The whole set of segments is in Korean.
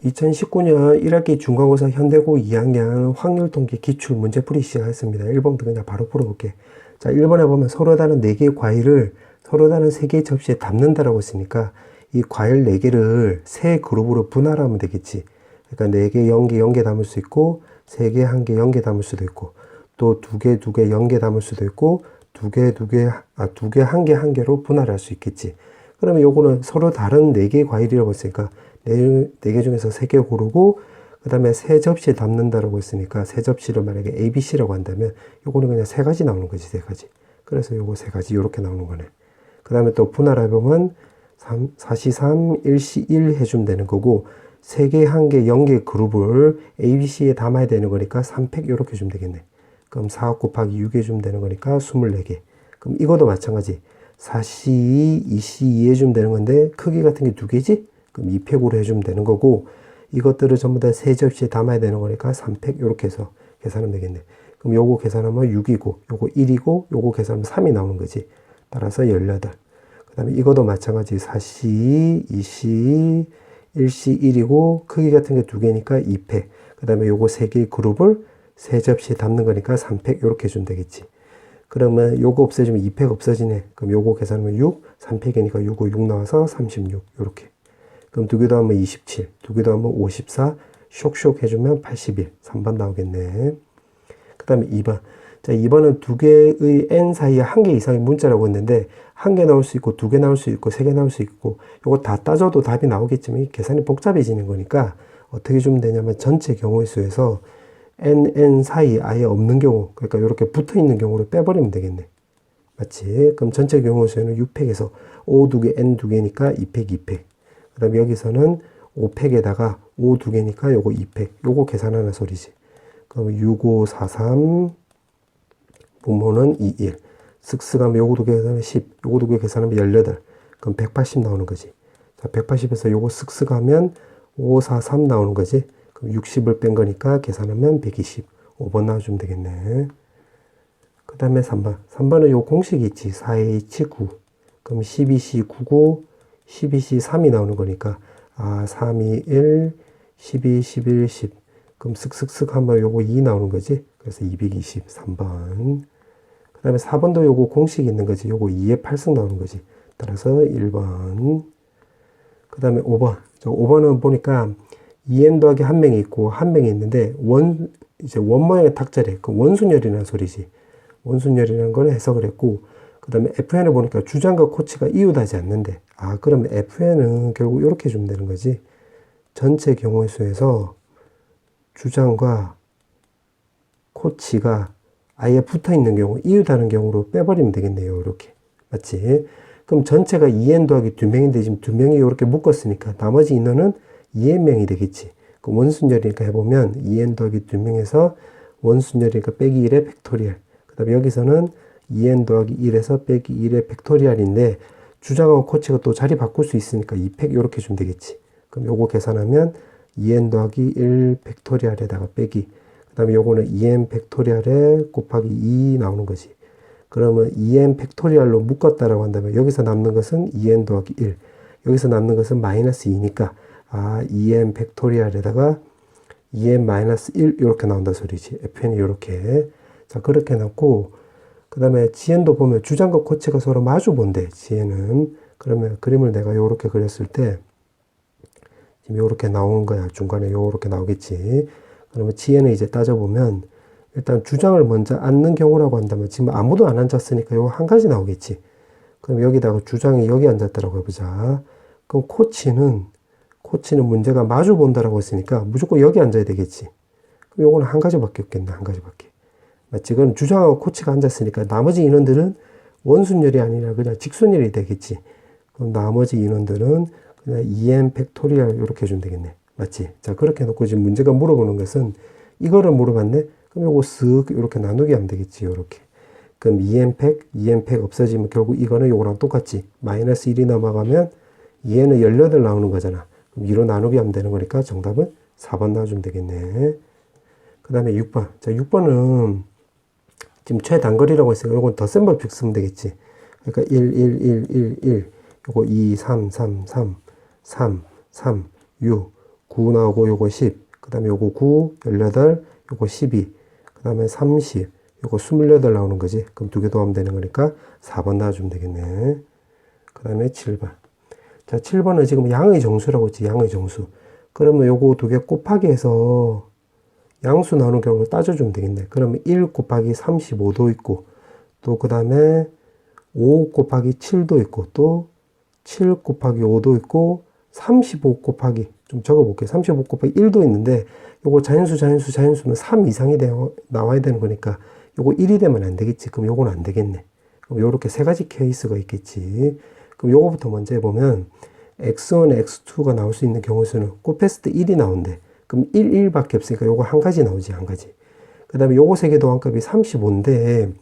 2019년 1학기 중간고사 현대고 2학년 확률통계 기출문제 풀이 시작했습니다. 1번부터 그냥 바로 풀어볼게. 자, 1번에 보면 서로 다른 4개의 과일을 서로 다른 3개의 접시에 담는다라고 했으니까 이 과일 4개를 3그룹으로 분할하면 되겠지. 그러니까 4개, 0개, 0개 담을 수 있고 3개, 1개, 0개 담을 수도 있고 또 2개, 2개, 0개 담을 수도 있고 2개, 2개, 1개, 1개로 분할할 수 있겠지. 그러면 요거는 서로 다른 4개의 과일이라고 했으니까 4개 중에서 3개 고르고 그 다음에 3접시에 담는다라고 했으니까 3접시를 만약에 A, B, C라고 한다면 요거는 그냥 3가지 나오는 거지. 3가지. 그래서 요거 3가지 요렇게 나오는 거네. 그 다음에 또 분할해보면 4시 3, 1시 1 해주면 되는 거고 3개, 1개, 0개 그룹을 A, B, C에 담아야 되는 거니까 3팩 요렇게 주면 되겠네. 그럼 4 곱하기 6 해주면 되는 거니까 24개. 그럼 이것도 마찬가지. 4시 2, 2시 2 해주면 되는 건데 크기 같은 게 2개지? 그럼 2팩으로 해주면 되는 거고 이것들을 전부 다 3접시에 담아야 되는 거니까 3팩 이렇게 해서 계산하면 되겠네. 그럼 요거 계산하면 6이고 요거 1이고 요거 계산하면 3이 나오는 거지. 따라서 18. 그 다음에 이것도 마찬가지 4시 2시 1시 1이고 크기 같은 게 2개니까 2팩. 그 다음에 요거 3개의 그룹을 3접시에 담는 거니까 3팩 이렇게 해주면 되겠지. 그러면 요거 없어지면 2팩 없어지네. 그럼 요거 계산하면 6, 3팩이니까 6고 6 나와서 36 요렇게. 그럼 2개 더하면 27, 2개 더하면 54, 쇽쇽 해주면 81, 3번 나오겠네. 그 다음에 2번. 자, 2번은 2개의 n 사이에 1개 이상의 문자라고 했는데 1개 나올 수 있고 2개 나올 수 있고 3개 나올 수 있고 요거 다 따져도 답이 나오겠지만 계산이 복잡해지는 거니까 어떻게 주면 되냐면 전체 경우의 수에서 n 사이 아예 없는 경우, 그러니까 이렇게 붙어 있는 경우를 빼버리면 되겠네. 맞지? 그럼 전체 경우의 수에는 6팩에서 O 2개, N 2개니까 2팩, 2팩. 그 다음에 여기서는 5팩에다가 O 2개니까 요거 2팩. 요거 계산하는 소리지. 그럼 6, 5, 4, 3. 분모는 2, 1. 쓱쓱하면 요거 2개 계산하면 10. 요거 2개 계산하면 18. 그럼 180 나오는 거지. 자, 180에서 요거 쓱쓱하면 5, 4, 3 나오는 거지. 그럼 60을 뺀 거니까 계산하면 120. 5번 나와주면 되겠네. 그 다음에 3번. 3번은 요 공식이 있지. 4H 9. 그럼 12C 9고 12C 3이 나오는 거니까 3, 2, 1, 12, 11, 10. 그럼 쓱쓱쓱 하면 요거 2 나오는 거지. 그래서 220. 3번. 그 다음에 4번도 요거 공식이 있는 거지. 요거 2의 8승 나오는 거지. 따라서 1번. 그 다음에 5번. 5번은 보니까 2n 더하기 한 명이 있고 한 명이 있는데 이제 원 모양의 탁자래. 그 원순열이라는 소리지. 원순열이라는 걸 해석을 했고 그 다음에 FN을 보니까 주장과 코치가 이웃하지 않는데 그러면 FN은 결국 이렇게 주면 되는 거지. 전체 경우의 수에서 주장과 코치가 아예 붙어 있는 경우, 이웃하는 경우로 빼버리면 되겠네요. 이렇게. 맞지? 그럼 전체가 2n 더하기 2명인데 지금 2명이 이렇게 묶었으니까 나머지 인원은 2n명이 되겠지. 그럼 원순열이니까 해보면 2n 더하기 2명에서 원순열이니까 빼기 1의 팩토리얼. 그 다음에 여기서는 2n 더하기 1에서 빼기 1의 팩토리얼인데 주장하고 코치가 또 자리 바꿀 수 있으니까 2팩 이렇게 주면 되겠지. 그럼 요거 계산하면 2n 더하기 1 팩토리얼에다가 빼기. 그 다음에 요거는 2n 팩토리얼에 곱하기 2 나오는 거지. 그러면 2n 팩토리얼로 묶었다라고 한다면 여기서 남는 것은 2n 더하기 1. 여기서 남는 것은 마이너스 2니까 2n 팩토리얼에다가 2n 마이너스 1 이렇게 나온다 소리지. fn이 이렇게. 자, 그렇게 놓고 그 다음에 GN도 보면 주장과 코치가 서로 마주 본대. GN은. 그러면 그림을 내가 요렇게 그렸을 때 지금 요렇게 나오는 거야. 중간에 요렇게 나오겠지. 그러면 GN을 이제 따져보면 일단 주장을 먼저 앉는 경우라고 한다면 지금 아무도 안 앉았으니까 요 한 가지 나오겠지. 그럼 여기다가 주장이 여기 앉았다라고 해보자. 그럼 코치는 문제가 마주 본다라고 했으니까 무조건 여기 앉아야 되겠지. 그럼 요거는 한 가지밖에 없겠네. 한 가지밖에. 맞지? 그럼 주장하고 코치가 앉았으니까 나머지 인원들은 원순열이 아니라 그냥 직순열이 되겠지. 그럼 나머지 인원들은 그냥 2n 팩토리얼 이렇게 해주면 되겠네. 맞지? 자, 그렇게 해놓고 지금 문제가 물어보는 것은 이거를 물어봤네? 그럼 요거 쓱 이렇게 나누게 하면 되겠지. 요렇게. 그럼 2n 팩 없어지면 결국 이거는 요거랑 똑같지. 마이너스 1이 넘어가면 2n은 18 나오는 거잖아. 그럼 2로 나누게 하면 되는 거니까 정답은 4번 나와주면 되겠네. 그 다음에 6번. 자, 6번은 지금 최단거리라고 했으니까 요건 더 센 법칙 쓰면 되겠지. 그러니까 1, 1, 1, 1, 1. 요거 2, 3, 3, 3, 3, 3, 6, 9 나오고 요거 10, 그 다음에 요거 9, 18, 요거 12, 그 다음에 30, 요거 28 나오는 거지. 그럼 두 개 더하면 되는 거니까 4번 나와주면 되겠네. 그 다음에 7번. 자, 7번은 지금 양의 정수라고 했지, 양의 정수. 그러면 요거 두 개 곱하기 해서 양수 나오는 경우를 따져주면 되겠네. 그러면 1 곱하기 35도 있고, 또 그 다음에 5 곱하기 7도 있고, 또 7 곱하기 5도 있고, 35 곱하기, 좀 적어볼게요. 35 곱하기 1도 있는데, 요거 자연수는 3 이상이 나와야 되는 거니까, 요거 1이 되면 안 되겠지. 그럼 요건 안 되겠네. 그럼 요렇게 세 가지 케이스가 있겠지. 그럼 요거부터 먼저 해보면, x1, x2가 나올 수 있는 경우 수는 곱했을 때 1이 나온대. 그럼 1, 1밖에 없으니까 요거 한 가지 나오지, 한 가지. 그 다음에 요거 세 개 도안값이 35인데,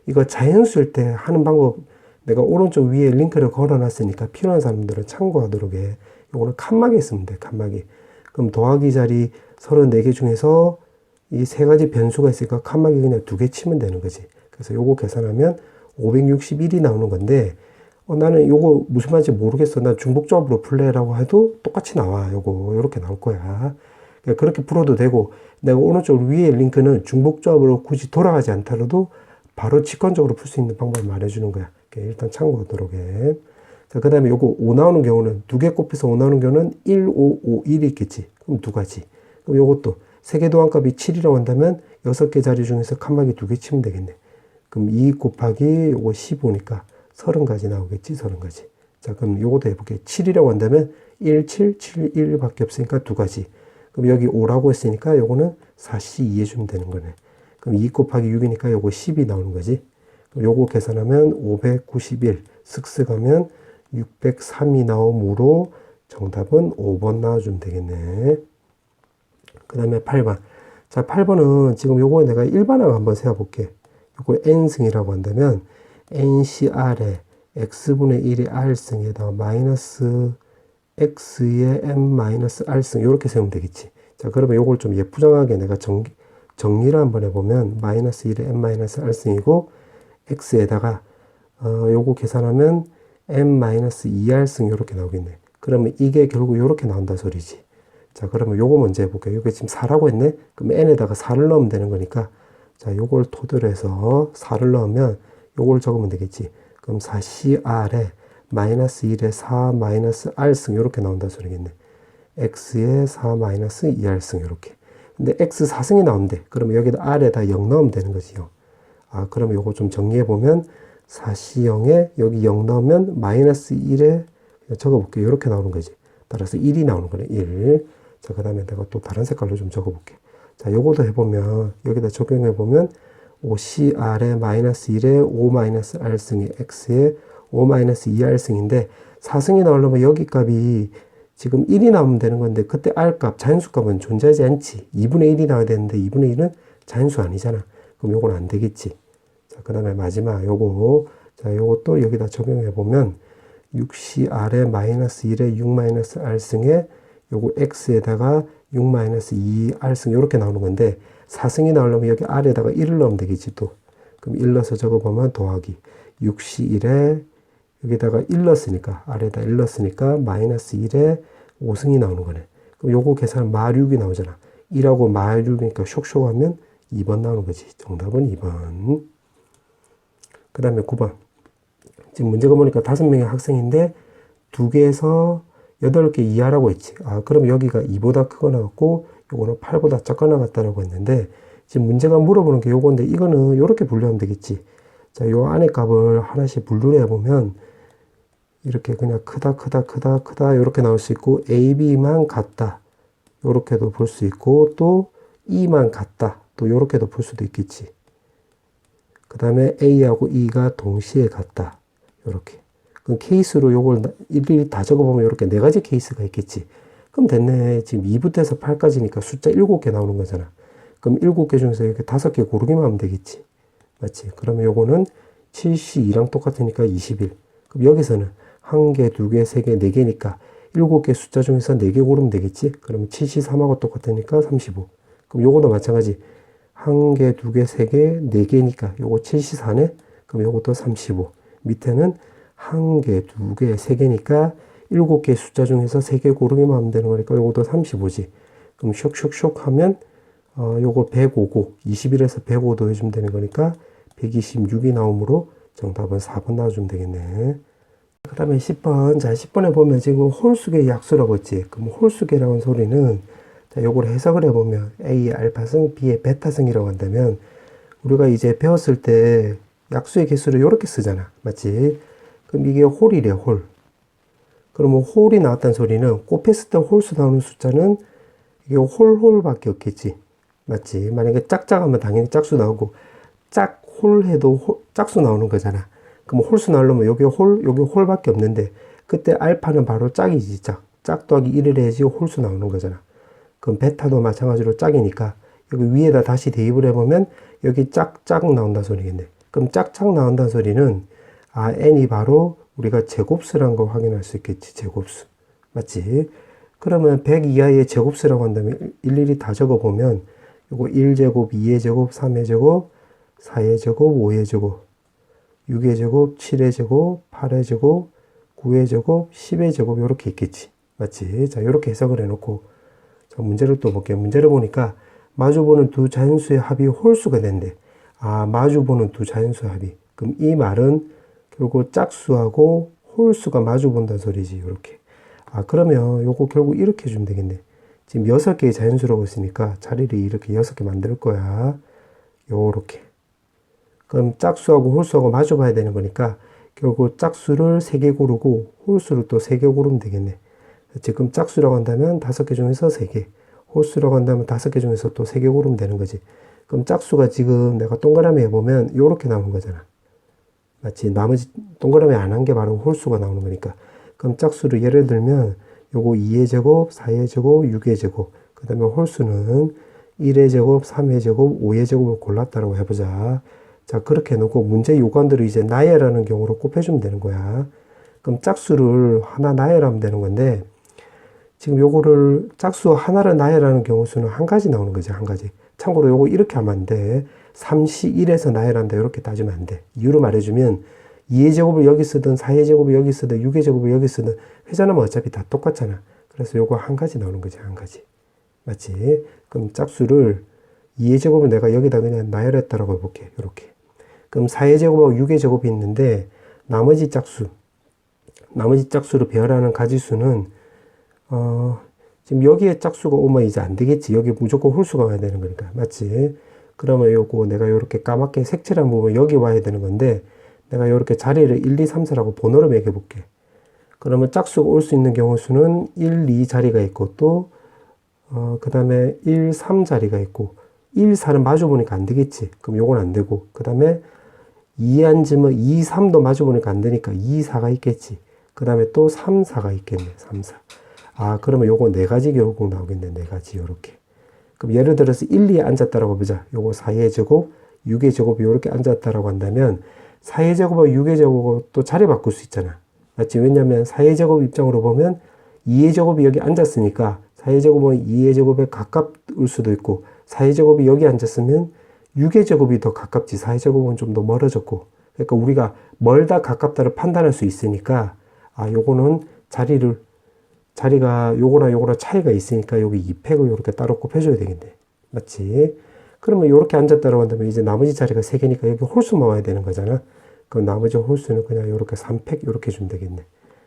이거 자연수일 때 하는 방법, 내가 오른쪽 위에 링크를 걸어놨으니까 필요한 사람들은 참고하도록 해. 요거는 칸막이 쓰면 돼, 칸막이. 그럼 더하기 자리 34개 중에서 이 세 가지 변수가 있으니까 칸막이 그냥 두 개 치면 되는 거지. 그래서 요거 계산하면 561이 나오는 건데, 나는 요거 무슨 말인지 모르겠어. 나 중복조합으로 풀래라고 해도 똑같이 나와. 요렇게 나올 거야. 그렇게 풀어도 되고, 내가 오른쪽 위에 링크는 중복조합으로 굳이 돌아가지 않더라도 바로 직관적으로 풀 수 있는 방법을 말해주는 거야. 일단 참고하도록 해. 자, 그 다음에 요거 5 나오는 경우는, 두 개 곱해서 5 나오는 경우는 1, 5, 5, 1이 있겠지. 그럼 두 가지. 그럼 요것도 세 개 도안값이 7이라고 한다면 6개 자리 중에서 칸막이 두 개 치면 되겠네. 그럼 2 곱하기 요거 15니까 30가지 나오겠지, 30가지. 자, 그럼 요것도 해볼게. 7이라고 한다면 1, 7, 7, 1밖에 없으니까 두 가지. 그럼 여기 5라고 했으니까 요거는 4C 2 해주면 되는 거네. 그럼 2 곱하기 6이니까 요거 10이 나오는 거지. 그럼 요거 계산하면 591, 슥슥하면 603이 나오므로 정답은 5번 나와주면 되겠네. 그 다음에 8번. 자, 8번은 지금 요거 내가 일반항 한번 세워볼게. 요거 n승이라고 한다면 ncr에 x분의 1의 r승에다가 마이너스 x의 n-r승 이렇게 세우면 되겠지. 자, 그러면 요걸 좀 예쁘장하게 내가 정리를 한번 해보면 마이너스 1의 n-r승이고 x에다가 요거 계산하면 n-2r승 이렇게 나오겠네. 그러면 이게 결국 이렇게 나온다 소리지. 자, 그러면 요거 먼저 해볼게요. 이게 지금 4라고 했네? 그럼 n에다가 4를 넣으면 되는 거니까, 자, 요걸 토대로 해서 4를 넣으면 요걸 적으면 되겠지. 그럼 4cr에 마이너스 1에 4 마이너스 r승 이렇게 나온다 소리겠네. x에 4 마이너스 2r승 이렇게. 근데 x 4승이 나온대. 그러면 여기다 r에다 0 넣으면 되는 거지요. 아, 그러면 요거 좀 정리해보면 4C0에 여기 0 넣으면 마이너스 1에 적어볼게요. 이렇게 나오는 거지. 따라서 1이 나오는 거네. 1. 자, 그 다음에 내가 또 다른 색깔로 좀 적어볼게. 자, 요거도 해보면 여기다 적용해보면 5CR에 마이너스 1에 5 마이너스 R승이 X에 5 마이너스 2R승인데 4승이 나오려면 여기 값이 지금 1이 나오면 되는 건데 그때 R값, 자연수값은 존재하지 않지. 2분의 1이 나와야 되는데 2분의 1은 자연수 아니잖아. 그럼 요건 안 되겠지. 자, 그 다음에 마지막 요거. 자, 요것도 여기다 적용해보면 6CR에 마이너스 1에 6 마이너스 R승에 요거 X에다가 6 마이너스 2R승 이렇게 나오는 건데 4승이 나오려면 여기 R에다가 1을 넣으면 되겠지 또. 그럼 1 넣어서 적어보면 더하기 6C1에 여기다가 1 넣었으니까 R에다 1 넣었으니까 마이너스 1에 5승이 나오는 거네. 그럼 요거 계산하면 마6이 나오잖아. 1하고 마6이니까 쇽쇽하면 2번 나오는 거지. 정답은 2번. 그 다음에 9번. 지금 문제가 보니까 5명의 학생인데 2개에서 8개 이하라고 했지. 아, 그럼 여기가 2보다 크거나 같고 요거는 8보다 작거나 같다라고 했는데 지금 문제가 물어보는 게 요건데 이거는 요렇게 분류하면 되겠지. 자, 요 안에 값을 하나씩 분류를 해보면 이렇게 그냥 크다 요렇게 나올 수 있고 A, B만 같다 요렇게도 볼 수 있고 또 E만 같다 또 요렇게도 볼 수도 있겠지. 그 다음에 A하고 E가 동시에 같다 요렇게. 그럼 케이스로 요걸 일일이 다 적어보면 이렇게 4가지 케이스가 있겠지. 그럼 됐네. 지금 2부터 해서 8까지니까 숫자 7개 나오는 거잖아. 그럼 7개 중에서 이렇게 5개 고르기만 하면 되겠지. 맞지? 그러면 요거는 7C2랑 똑같으니까 21. 그럼 여기서는 1개, 2개, 3개, 4개니까 7개 숫자 중에서 4개 고르면 되겠지? 그러면 7C3하고 똑같으니까 35. 그럼 요거도 마찬가지. 1개, 2개, 3개, 4개니까 요거 7C4네? 그럼 요것도 35. 밑에는 1개, 2개, 3개니까 7개 숫자 중에서 3개 고르기만 하면 되는 거니까 요것도 35지. 그럼 슉슉슉 하면 요거 105고 21에서 105 더해주면 되는 거니까 126이 나오므로 정답은 4번 나와주면 되겠네. 그 다음에 10번. 자, 10번에 보면 지금 홀수계 약수라고 했지. 그럼 홀수계라는 소리는 자, 요걸 해석을 해보면 A의 알파승, B의 베타승이라고 한다면 우리가 이제 배웠을 때 약수의 개수를 이렇게 쓰잖아. 맞지? 그럼 이게 홀이래, 홀. 그러면 홀이 나왔다는 소리는 곱했을 때 홀수 나오는 숫자는 이게 홀밖에 없겠지. 맞지? 만약에 짝짝하면 당연히 짝수 나오고 짝홀 해도 짝수 나오는 거잖아. 그럼 홀수 나오려면 여기 홀밖에 없는데 그때 알파는 바로 짝이지, 짝. 짝 더하기 1을 해야지 홀수 나오는 거잖아. 그럼 베타도 마찬가지로 짝이니까 여기 위에다 다시 대입을 해보면 여기 짝짝 나온다 소리겠네. 그럼 짝짝 나온다는 소리는 n이 바로 우리가 제곱수라는 거 확인할 수 있겠지. 제곱수. 맞지? 그러면 100 이하의 제곱수라고 한다면 일일이 다 적어보면 요거 1제곱, 2의 제곱, 3의 제곱, 4의 제곱, 5의 제곱, 6의 제곱, 7의 제곱, 8의 제곱, 9의 제곱, 10의 제곱 이렇게 있겠지. 맞지? 자, 이렇게 해석을 해놓고 자, 문제를 또 볼게요. 문제를 보니까 마주보는 두 자연수의 합이 홀수가 된대. 마주보는 두 자연수의 합이. 그럼 이 말은 결국 짝수하고 홀수가 마주본다는 소리지. 이렇게. 그러면 요거 결국 이렇게 해주면 되겠네. 지금 6개의 자연수라고 했으니까 자리를 이렇게 6개 만들 거야. 요렇게. 그럼 짝수하고 홀수하고 마주 봐야 되는 거니까 결국 짝수를 3개 고르고 홀수를 또 3개 고르면 되겠네. 지금 짝수라고 한다면 5개 중에서 3개, 홀수라고 한다면 5개 중에서 또 3개 고르면 되는 거지. 그럼 짝수가 지금 내가 동그라미 해보면 요렇게 나오는 거잖아. 마치 나머지 동그라미 안 한 게 바로 홀수가 나오는 거니까. 그럼 짝수를 예를 들면 요거 2의 제곱, 4의 제곱, 6의 제곱, 그 다음에 홀수는 1의 제곱, 3의 제곱, 5의 제곱을 골랐다라고 해보자. 자, 그렇게 해놓고 문제 요관들을 이제 나열하는 경우로 곱해주면 되는 거야. 그럼 짝수를 하나 나열하면 되는 건데 지금 요거를 짝수 하나를 나열하는 경우 수는 한 가지 나오는 거지, 한 가지. 참고로 요거 이렇게 하면 안 돼. 3시 1에서 나열한다 이렇게 따지면 안 돼. 이유를 말해주면 2의 제곱을 여기 쓰든 4의 제곱을 여기 쓰든 6의 제곱을 여기 쓰든 회전하면 어차피 다 똑같잖아. 그래서 요거 한 가지 나오는 거지, 한 가지. 맞지? 그럼 짝수를 2의 제곱을 내가 여기다 그냥 나열했다라고 해볼게. 요렇게. 그럼 4의 제곱하고 6의 제곱이 있는데 나머지 짝수를 배열하는 가지수는 지금 여기에 짝수가 오면 이제 안 되겠지. 여기 무조건 홀수가 와야 되는 거니까. 맞지? 그러면 요거 내가 요렇게 까맣게 색칠한 부분 여기 와야 되는 건데 내가 요렇게 자리를 1, 2, 3, 4라고 번호를 매겨 볼게. 그러면 짝수가 올 수 있는 경우 수는 1, 2 자리가 있고 또 그 다음에 1, 3 자리가 있고 1, 4는 마주 보니까 안 되겠지. 그럼 요건 안 되고 그 다음에 2 앉으면 2, 3도 마주 보니까 안 되니까 2, 4가 있겠지. 그 다음에 또 3, 4가 있겠네. 3, 4. 그러면 요거 4가지 결국 나오겠네. 4가지 요렇게. 그럼 예를 들어서 1, 2에 앉았다라고 보자. 요거 4의 제곱, 6의 제곱이 요렇게 앉았다라고 한다면 4의 제곱하고 6의 제곱하고 또 자리 바꿀 수 있잖아. 맞지? 왜냐면 4의 제곱 입장으로 보면 2의 제곱이 여기 앉았으니까 4의 제곱은 2의 제곱에 가까울 수도 있고 4의 제곱이 여기 앉았으면 6의 제곱이 더 가깝지. 4의 제곱은 좀 더 멀어졌고. 그러니까 우리가 멀다 가깝다를 판단할 수 있으니까 요거는 자리가 요거나 차이가 있으니까 여기 2팩을 이렇게 따로 곱해줘야 되겠네. 맞지? 그러면 이렇게 앉았다고 한다면 이제 나머지 자리가 3개니까 여기 홀수만 와야 되는 거잖아. 그럼 나머지 홀수는 그냥 이렇게 3팩 이렇게 주면 되겠네.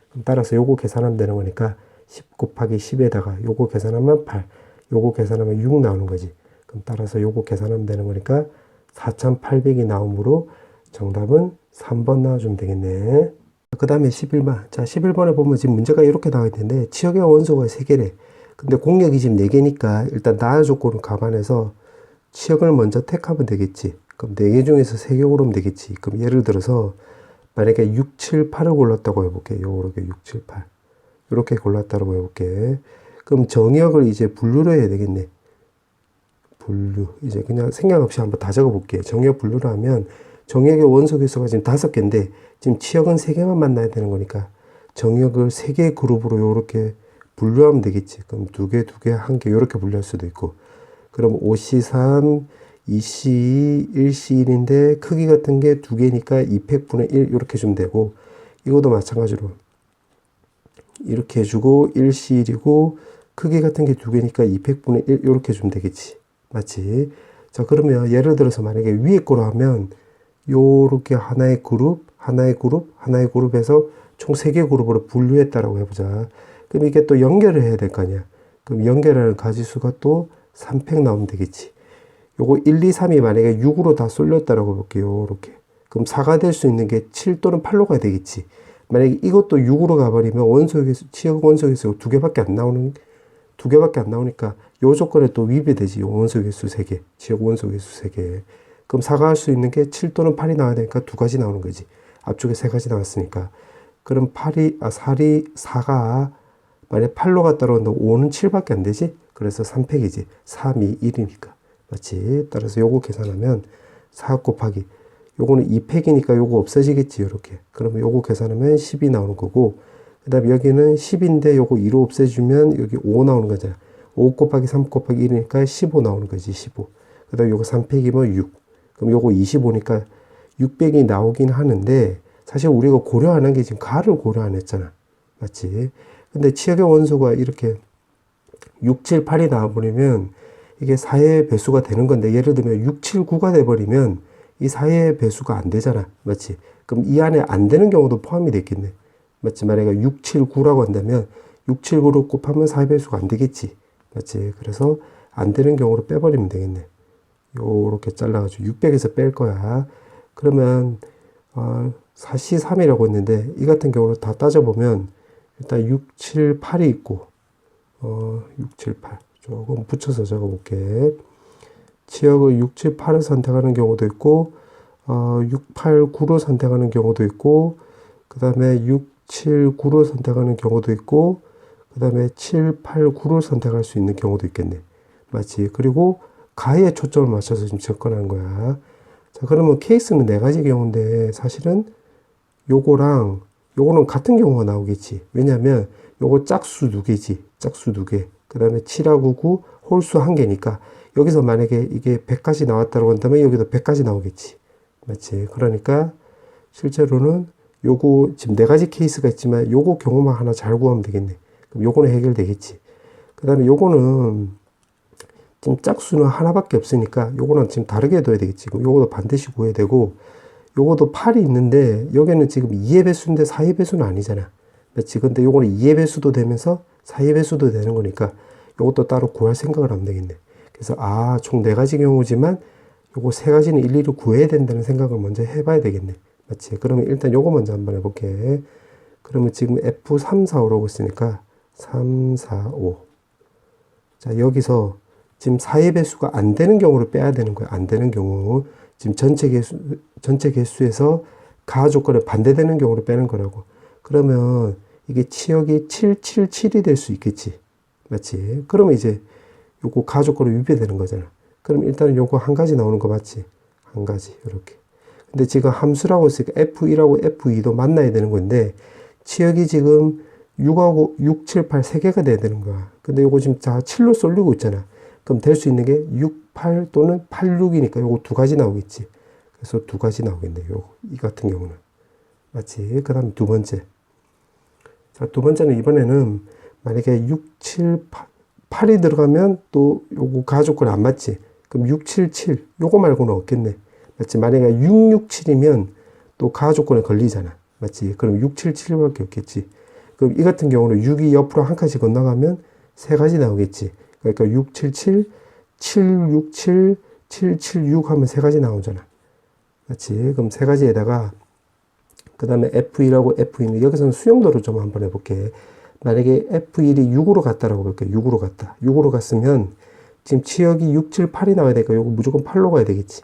그럼 따라서 요거 계산하면 되는 거니까 10 곱하기 10에다가 요거 계산하면 8, 요거 계산하면 6 나오는 거지. 그럼 따라서 요거 계산하면 되는 거니까 4,800이 나오므로 정답은 3번 나와주면 되겠네. 그 다음에 11번. 자, 11번에 보면 지금 문제가 이렇게 나와 있는데 치역의 원소가 3개래. 근데 공역이 지금 4개니까 일단 나열 조건을 감안해서 치역을 먼저 택하면 되겠지. 그럼 4개 중에서 3개 고르면 되겠지. 그럼 예를 들어서 만약에 6, 7, 8을 골랐다고 해볼게. 요렇게 6, 7, 8. 이렇게 골랐다고 해볼게. 그럼 정역을 이제 분류를 해야 되겠네. 분류. 이제 그냥 생각 없이 한번 다 적어볼게. 정역 분류를 하면 정역의 원소 개수가 지금 5개인데 지금 치역은 3개만 만나야 되는 거니까 정역을 3개의 그룹으로 이렇게 분류하면 되겠지. 그럼 2개, 2개, 1개 이렇게 분류할 수도 있고 그럼 5C3, 2C2, 1C1인데 크기 같은 게 2개니까 2팩분의 1 이렇게 주면 되고 이것도 마찬가지로 이렇게 해주고 1C1이고 크기 같은 게 두 개니까 200분의 1 이렇게 해주면 되겠지. 맞지? 자, 그러면 예를 들어서 만약에 위에 거로 하면 요렇게 하나의 그룹, 하나의 그룹, 하나의 그룹에서 총 3개 그룹으로 분류했다라고 해보자. 그럼 이게 또 연결을 해야 될 거 아니야. 그럼 연결하는 가지수가 또 3팩 나오면 되겠지. 요거 1, 2, 3이 만약에 6으로 다 쏠렸다라고 볼게요. 이렇게. 그럼 4가 될 수 있는 게 7 또는 8로 가야 되겠지. 만약에 이것도 6으로 가버리면 원소개수, 치역 원소개수 두 개밖에 안 나오니까 요 조건에 또 위배되지. 원소개수 3개, 치역 원소개수 3개. 그럼 4가 할 수 있는 게 7 또는 8이 나와야 되니까 2가지 나오는 거지. 앞쪽에 3가지 나왔으니까. 그럼 4가 만약에 8로 갔다 오는데 5는 7밖에 안 되지? 그래서 3팩이지. 3, 2, 1이니까. 맞지? 따라서 요거 계산하면 4 곱하기 요거는 2팩이니까 요거 없어지겠지. 요렇게. 그러면 요거 계산하면 10이 나오는 거고, 그 다음에 여기는 10인데 요거 2로 없애주면 여기 5 나오는 거잖아. 5 곱하기 3 곱하기 1이니까 15 나오는 거지. 15. 그 다음에 요거 3팩이면 6. 그럼 요거 25니까 600이 나오긴 하는데, 사실 우리가 고려하는 게 지금 가를 고려 안 했잖아. 맞지? 근데 치역의 원소가 이렇게 6, 7, 8이 나와버리면 이게 4의 배수가 되는 건데, 예를 들면 6, 7, 9가 돼버리면 이 4의 배수가 안 되잖아. 맞지? 그럼 이 안에 안 되는 경우도 포함이 됐겠네. 맞지? 만약에 6, 7, 9라고 한다면 6, 7, 9를 곱하면 4의 배수가 안 되겠지. 맞지? 그래서 안 되는 경우로 빼버리면 되겠네. 요렇게 잘라가지고 600에서 뺄 거야. 그러면 4C3이라고 했는데 이 같은 경우는 다 따져보면 일단 6, 7, 8이 있고 6, 7, 8 조금 붙여서 적어볼게. 치역을 6, 7, 8을 선택하는 경우도 있고 6, 8, 9로 선택하는 경우도 있고, 그 다음에 6, 7, 9로 선택하는 경우도 있고, 그 다음에 7, 8, 9를 선택할 수 있는 경우도 있겠네. 맞지? 그리고 가에 초점을 맞춰서 지금 접근하는 거야. 자, 그러면 케이스는 4가지 경우인데 사실은 요거랑 요거는 같은 경우가 나오겠지. 왜냐면 요거 짝수 2개지. 짝수 2개. 그 다음에 7하고 9 홀수 1개니까 여기서 만약에 이게 100까지 나왔다고 한다면 여기도 100까지 나오겠지. 맞지? 그러니까 실제로는 요거 지금 4가지 케이스가 있지만 요거 경우만 하나 잘 구하면 되겠네. 그럼 요거는 해결되겠지. 그 다음에 요거는 지금 짝수는 하나밖에 없으니까 요거는 지금 다르게 둬야 되겠지. 그럼 요거도 반드시 구해야 되고, 요거도 8이 있는데 여기는 지금 2의 배수인데 4의 배수는 아니잖아. 맞지? 근데 요거는 2의 배수도 되면서 4의 배수도 되는 거니까 요것도 따로 구할 생각을 하면 되겠네. 그래서 총 4가지 경우지만 요거 3가지는 일일이 구해야 된다는 생각을 먼저 해봐야 되겠네. 맞지? 그러면 일단 요거 먼저 한번 해볼게. 그러면 지금 F3, 4, 5라고 있으니까 3, 4, 5. 자, 여기서 지금 4의 배수가 안 되는 경우를 빼야 되는 거야. 안 되는 경우. 지금 전체 개수에서 가 조건에 반대되는 경우를 빼는 거라고. 그러면 이게 치역이 7, 7, 7이 될 수 있겠지. 맞지? 그러면 이제 요거 가 조건에 위배되는 거잖아. 그럼 일단은 요거 한 가지 나오는 거 맞지? 한 가지. 이렇게. 근데 지금 함수라고 했으니까 F1하고 F2도 만나야 되는 건데, 치역이 지금 6하고 6, 7, 8 3개가 돼야 되는 거야. 근데 요거 지금 다 7로 쏠리고 있잖아. 그럼 될 수 있는 게 6, 8 또는 8, 6이니까 요거 2가지 나오겠지. 그래서 2가지 나오겠네. 이 같은 경우는. 맞지? 그 다음 2번째. 자, 2번째는 이번에는 만약에 6, 7, 8이 들어가면 또 요거 가조건이 안 맞지. 그럼 6, 7, 7. 요거 말고는 없겠네. 맞지? 만약에 6, 6, 7이면 또 가조건에 걸리잖아. 맞지? 그럼 6, 7, 7밖에 없겠지. 그럼 이 같은 경우는 6이 옆으로 한 칸씩 건너가면 3가지 나오겠지. 그러니까 6, 7, 7, 7, 6, 7, 7, 7, 6 하면 3가지 나오잖아. 맞지? 그럼 3가지에다가 그 다음에 F1하고 F2는 여기서는 수용도를 좀 한번 해볼게. 만약에 F1이 6으로 갔다라고 볼게. 6으로 갔다. 6으로 갔으면 지금 치역이 6, 7, 8이 나와야 되니까 요거 무조건 8로 가야 되겠지.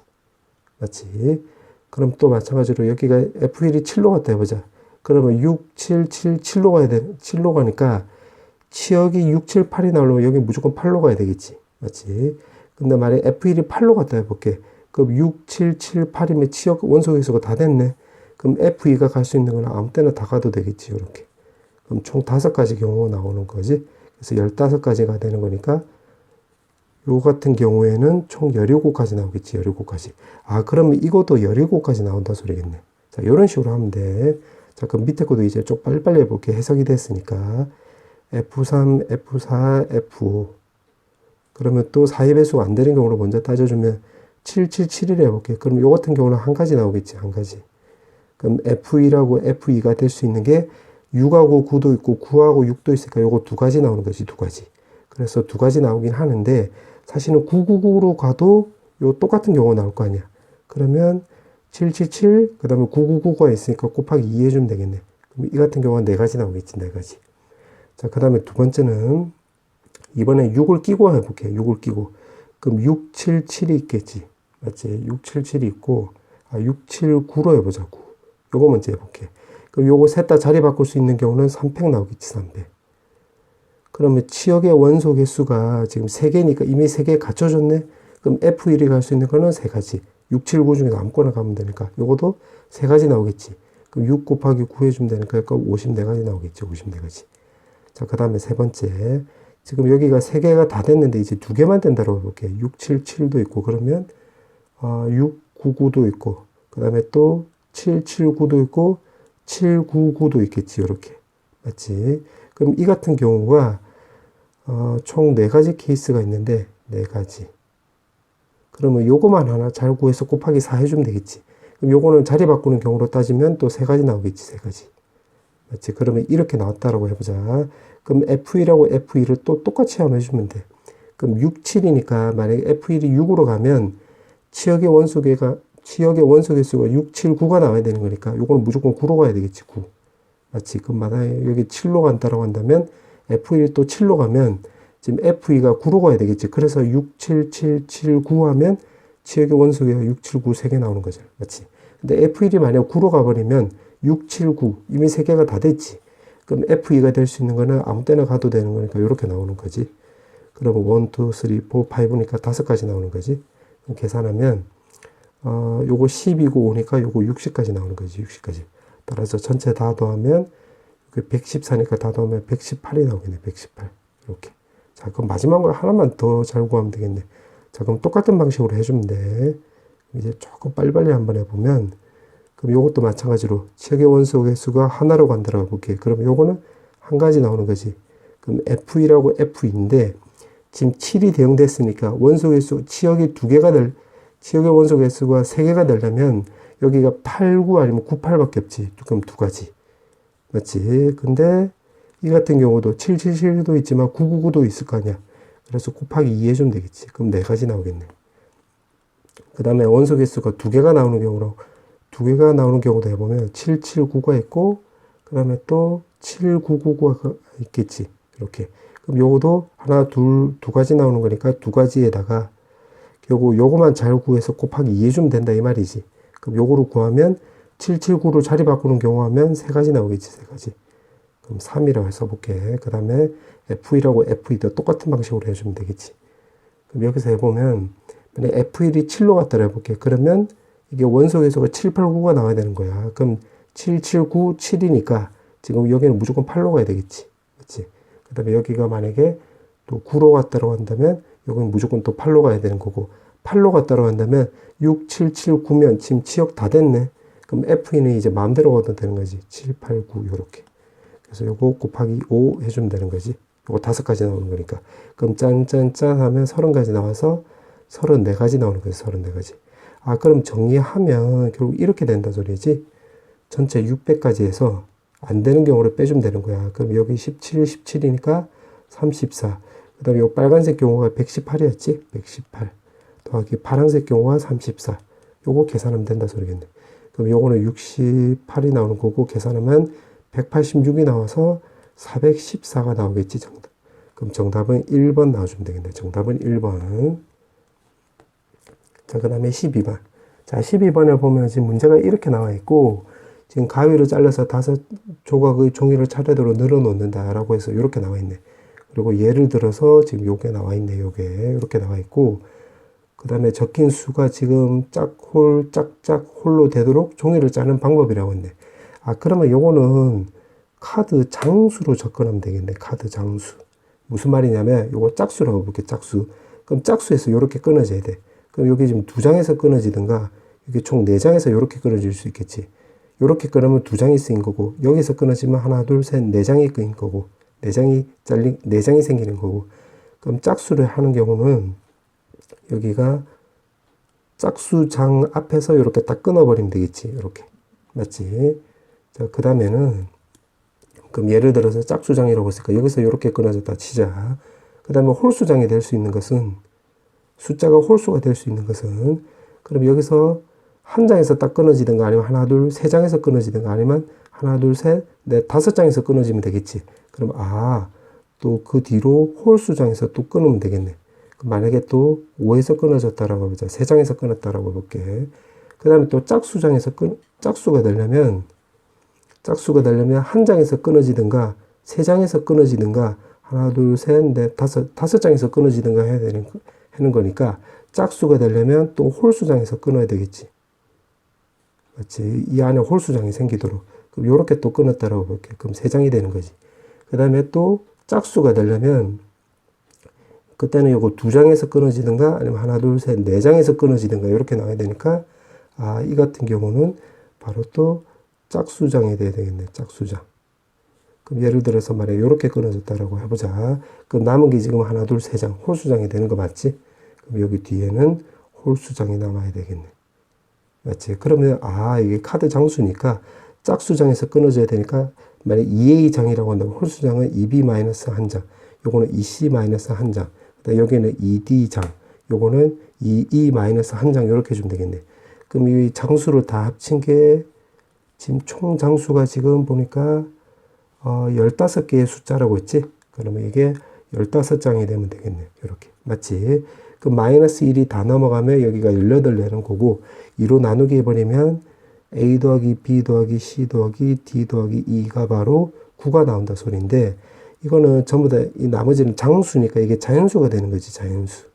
맞지? 그럼 또 마찬가지로 여기가 F1이 7로 갔다 해보자. 그러면 6, 7, 7, 7로 가야 돼. 7로 가니까 치역이 6, 7, 8이 나오려면 여기 무조건 8로 가야 되겠지. 맞지? 근데 만약에 F1이 8로 갔다 해볼게. 그럼 6, 7, 7, 8이면 치역 원소 개수가 다 됐네. 그럼 F2가 갈 수 있는 건 아무 때나 다 가도 되겠지. 이렇게. 그럼 총 5가지 경우가 나오는 거지. 그래서 15가지가 되는 거니까 요 같은 경우에는 총 17가지 나오겠지. 17가지. 그러면 이것도 17가지 나온다 소리겠네. 자, 요런 식으로 하면 돼. 자, 그럼 밑에 것도 이제 좀 빨리빨리 해볼게. 해석이 됐으니까. F3, F4, F5. 그러면 또 4의 배수가 안 되는 경우로 먼저 따져주면 777을 해볼게. 그럼 요 같은 경우는 한 가지 나오겠지, 한 가지. 그럼 F1하고 F2가 될 수 있는 게 6하고 9도 있고 9하고 6도 있으니까 요거 두 가지 나오는 거지, 두 가지. 그래서 두 가지 나오긴 하는데 사실은 999로 가도 요 똑같은 경우가 나올 거 아니야. 그러면 777, 그 다음에 999가 있으니까 곱하기 2 해주면 되겠네. 그럼 이 같은 경우는 네 가지 나오겠지, 네 가지. 자, 그 다음에 두 번째는 이번에 6을 끼고 해볼게. 6을 끼고. 그럼 677이 있겠지. 맞지? 677이 있고, 679로 해보자, 9. 요거 먼저 해볼게. 그럼 요거 셋 다 자리 바꿀 수 있는 경우는 3팩 나오겠지, 3팩. 그러면 치역의 원소 개수가 지금 3개니까 이미 3개 갖춰줬네? 그럼 F1이 갈 수 있는 거는 3가지. 6, 7, 9 중에서 아무거나 가면 되니까. 요것도 3가지 나오겠지. 그럼 6 곱하기 9 해주면 되니까 54가지 나오겠지, 54가지. 자, 그 다음에 세 번째. 지금 여기가 3개가 다 됐는데 이제 2개만 된다고 해볼게. 677도 있고, 그러면, 699도 있고, 그 다음에 또 779도 있고, 799도 있겠지, 요렇게. 맞지? 그럼 이 같은 경우가, 총 4가지 케이스가 있는데, 4가지. 그러면 요거만 하나 잘 구해서 곱하기 4 해주면 되겠지. 그럼 요거는 자리 바꾸는 경우로 따지면 또 3가지 나오겠지, 3가지. 맞지? 그러면 이렇게 나왔다라고 해보자. 그럼 F1하고 F2를 또 똑같이 한번 해주면 돼. 그럼 6, 7이니까 만약에 F1이 6으로 가면 치역의 원소 개수가 6, 7, 9가 나와야 되는 거니까 요거는 무조건 9로 가야 되겠지, 9. 맞지? 그럼 만약에 여기 7로 간다라고 한다면 F1이 또 7로 가면 지금 F2가 9로 가야 되겠지. 그래서 6, 7, 7, 7, 9 하면 치역의 원소개가 6, 7, 9 3개 나오는 거죠. 맞지? 근데 F1이 만약 9로 가버리면 6, 7, 9 이미 3개가 다 됐지. 그럼 F2가 될 수 있는 거는 아무 때나 가도 되는 거니까 이렇게 나오는 거지. 그러면 1, 2, 3, 4, 5니까 5가지 나오는 거지. 그럼 계산하면 요거 10이고 5니까 요거 60까지 나오는 거지. 60까지. 따라서 전체 다 더하면 114니까 다 더하면 118이 나오겠네. 118. 이렇게. 자, 그럼 마지막 거 하나만 더 잘 구하면 되겠네. 자, 그럼 똑같은 방식으로 해주면 돼. 이제 조금 빨리빨리 한번 해보면, 그럼 요것도 마찬가지로 치역의 원소 개수가 하나로 간다라고 볼게. 그럼 요거는 한 가지 나오는 거지. 그럼 F1하고 F2인데, 지금 7이 대응됐으니까 원소 개수, 치역의 원소 개수가 3개가 되려면 여기가 8, 9 아니면 9, 8밖에 없지. 그럼 두 가지. 맞지? 근데 이 같은 경우도 777도 있지만 999도 있을 거 아니야. 그래서 곱하기 2 해주면 되겠지. 그럼 4가지 나오겠네. 그 다음에 원소 개수가 2개가 나오는 경우도 해보면 779가 있고, 그 다음에 또 7999가 있겠지. 이렇게. 그럼 요거도 하나, 두 가지 나오는 거니까 2가지에다가 요거만 잘 구해서 곱하기 2 해주면 된다 이 말이지. 그럼 요거로 구하면 779로 자리 바꾸는 경우 하면 3가지 나오겠지, 3가지. 그럼 3이라고 해서 볼게. 그 다음에 F1하고 F2도 똑같은 방식으로 해주면 되겠지. 그럼 여기서 해보면, 만약 F1이 7로 갔다 해볼게. 그러면 이게 원소 개수가 7, 8, 9가 나와야 되는 거야. 그럼 7, 7, 9, 7이니까 지금 여기는 무조건 8로 가야 되겠지. 그치? 그 다음에 여기가 만약에 또 9로 갔다고 한다면 여기는 무조건 또 8로 가야 되는 거고, 8로 갔다고 한다면 6, 7, 7, 9면 지금 치역 다 됐네. 그럼 F2는 이제 마음대로 가도 되는 거지. 7, 8, 9 요렇게. 그래서 요거 곱하기 5 해주면 되는 거지. 요거 5가지 나오는 거니까. 그럼 짠짠짠 하면 30가지 나와서 34가지 나오는 거지. 34가지. 그럼 정리하면 결국 이렇게 된다 소리지. 전체 600까지 해서 안 되는 경우를 빼주면 되는 거야. 그럼 여기 17, 17이니까 34. 그 다음에 요 빨간색 경우가 118이었지? 118. 더하기 파란색 경우가 34. 요거 계산하면 된다 소리겠네. 그럼 요거는 68이 나오는 거고, 계산하면 186이 나와서 414가 나오겠지, 정답. 그럼 정답은 1번 나와주면 되겠네. 정답은 1번. 자, 그 다음에 12번. 자, 12번에 보면 지금 문제가 이렇게 나와 있고, 지금 가위로 잘라서 5조각의 종이를 차례대로 늘어 놓는다라고 해서 이렇게 나와 있네. 그리고 예를 들어서 지금 요게 나와 있네. 요게 이렇게 나와 있고, 그 다음에 적힌 수가 지금 짝홀, 짝짝 홀로 되도록 종이를 짜는 방법이라고 했네. 그러면 요거는 카드 장수로 접근하면 되겠네. 카드 장수. 무슨 말이냐면 요거 짝수라고 볼게. 짝수. 그럼 짝수에서 요렇게 끊어져야 돼. 그럼 여기 지금 2장에서 끊어지든가, 이게 총 4장에서 요렇게 끊어질 수 있겠지. 요렇게 끊으면 두 장이 쓰인 거고, 여기서 끊어지면 하나, 둘, 셋, 네 장이 끊인 거고, 네 장이 생기는 거고. 그럼 짝수를 하는 경우는 여기가 짝수장 앞에서 이렇게 딱 끊어버리면 되겠지. 이렇게. 맞지? 자, 그 다음에는, 그럼 예를 들어서 짝수장이라고 했으니까 여기서 이렇게 끊어졌다 치자. 그 다음에 홀수장이 될 수 있는 것은, 숫자가 홀수가 될 수 있는 것은, 그럼 여기서 한 장에서 딱 끊어지든가 아니면 하나, 둘, 세 장에서 끊어지든가 아니면 하나, 둘, 셋, 넷, 다섯 장에서 끊어지면 되겠지. 그럼, 또 그 뒤로 홀수장에서 또 끊으면 되겠네. 만약에 또 5에서 끊어졌다라고 보자. 3장에서 끊었다라고 볼게. 그 다음에 또 짝수가 되려면 한 장에서 끊어지든가, 3장에서 끊어지든가, 하나, 둘, 셋, 넷, 다섯 장에서 끊어지든가 하는 거니까, 짝수가 되려면 또 홀수장에서 끊어야 되겠지. 맞지? 이 안에 홀수장이 생기도록. 그럼 요렇게 또 끊었다라고 볼게. 그럼 3장이 되는 거지. 그 다음에 또 짝수가 되려면, 그때는 요거 2장에서 끊어지든가 아니면 하나, 둘, 셋, 4장에서 끊어지든가 이렇게 나와야 되니까, 이 같은 경우는 바로 또 짝수장이 돼야 되겠네. 짝수장. 그럼 예를 들어서 말이야, 요렇게 끊어졌다라고 해보자. 그럼 남은 게 지금 하나, 둘, 3장, 홀수장이 되는 거 맞지? 그럼 여기 뒤에는 홀수장이 남아야 되겠네. 맞지? 그러면, 이게 카드 장수니까 짝수장에서 끊어져야 되니까, 만약 2A 장이라고 한다면 홀수장은 2B-1장, 요거는 2C-1장, 여기는 2D 장, 요거는 2E-1장, 요렇게 주면 되겠네. 그럼 이 장수를 다 합친 게, 지금 총 장수가 지금 보니까, 15개의 숫자라고 했지? 그러면 이게 15장이 되면 되겠네. 요렇게. 맞지? 그럼 -1이 다 넘어가면 여기가 18 되는 거고, 2로 나누기 해버리면 A 더하기 B 더하기 C 더하기 D 더하기 E가 바로 9가 나온다 소리인데, 이거는 전부 다 이 나머지는 장수니까 이게 자연수가 되는 거지, 자연수.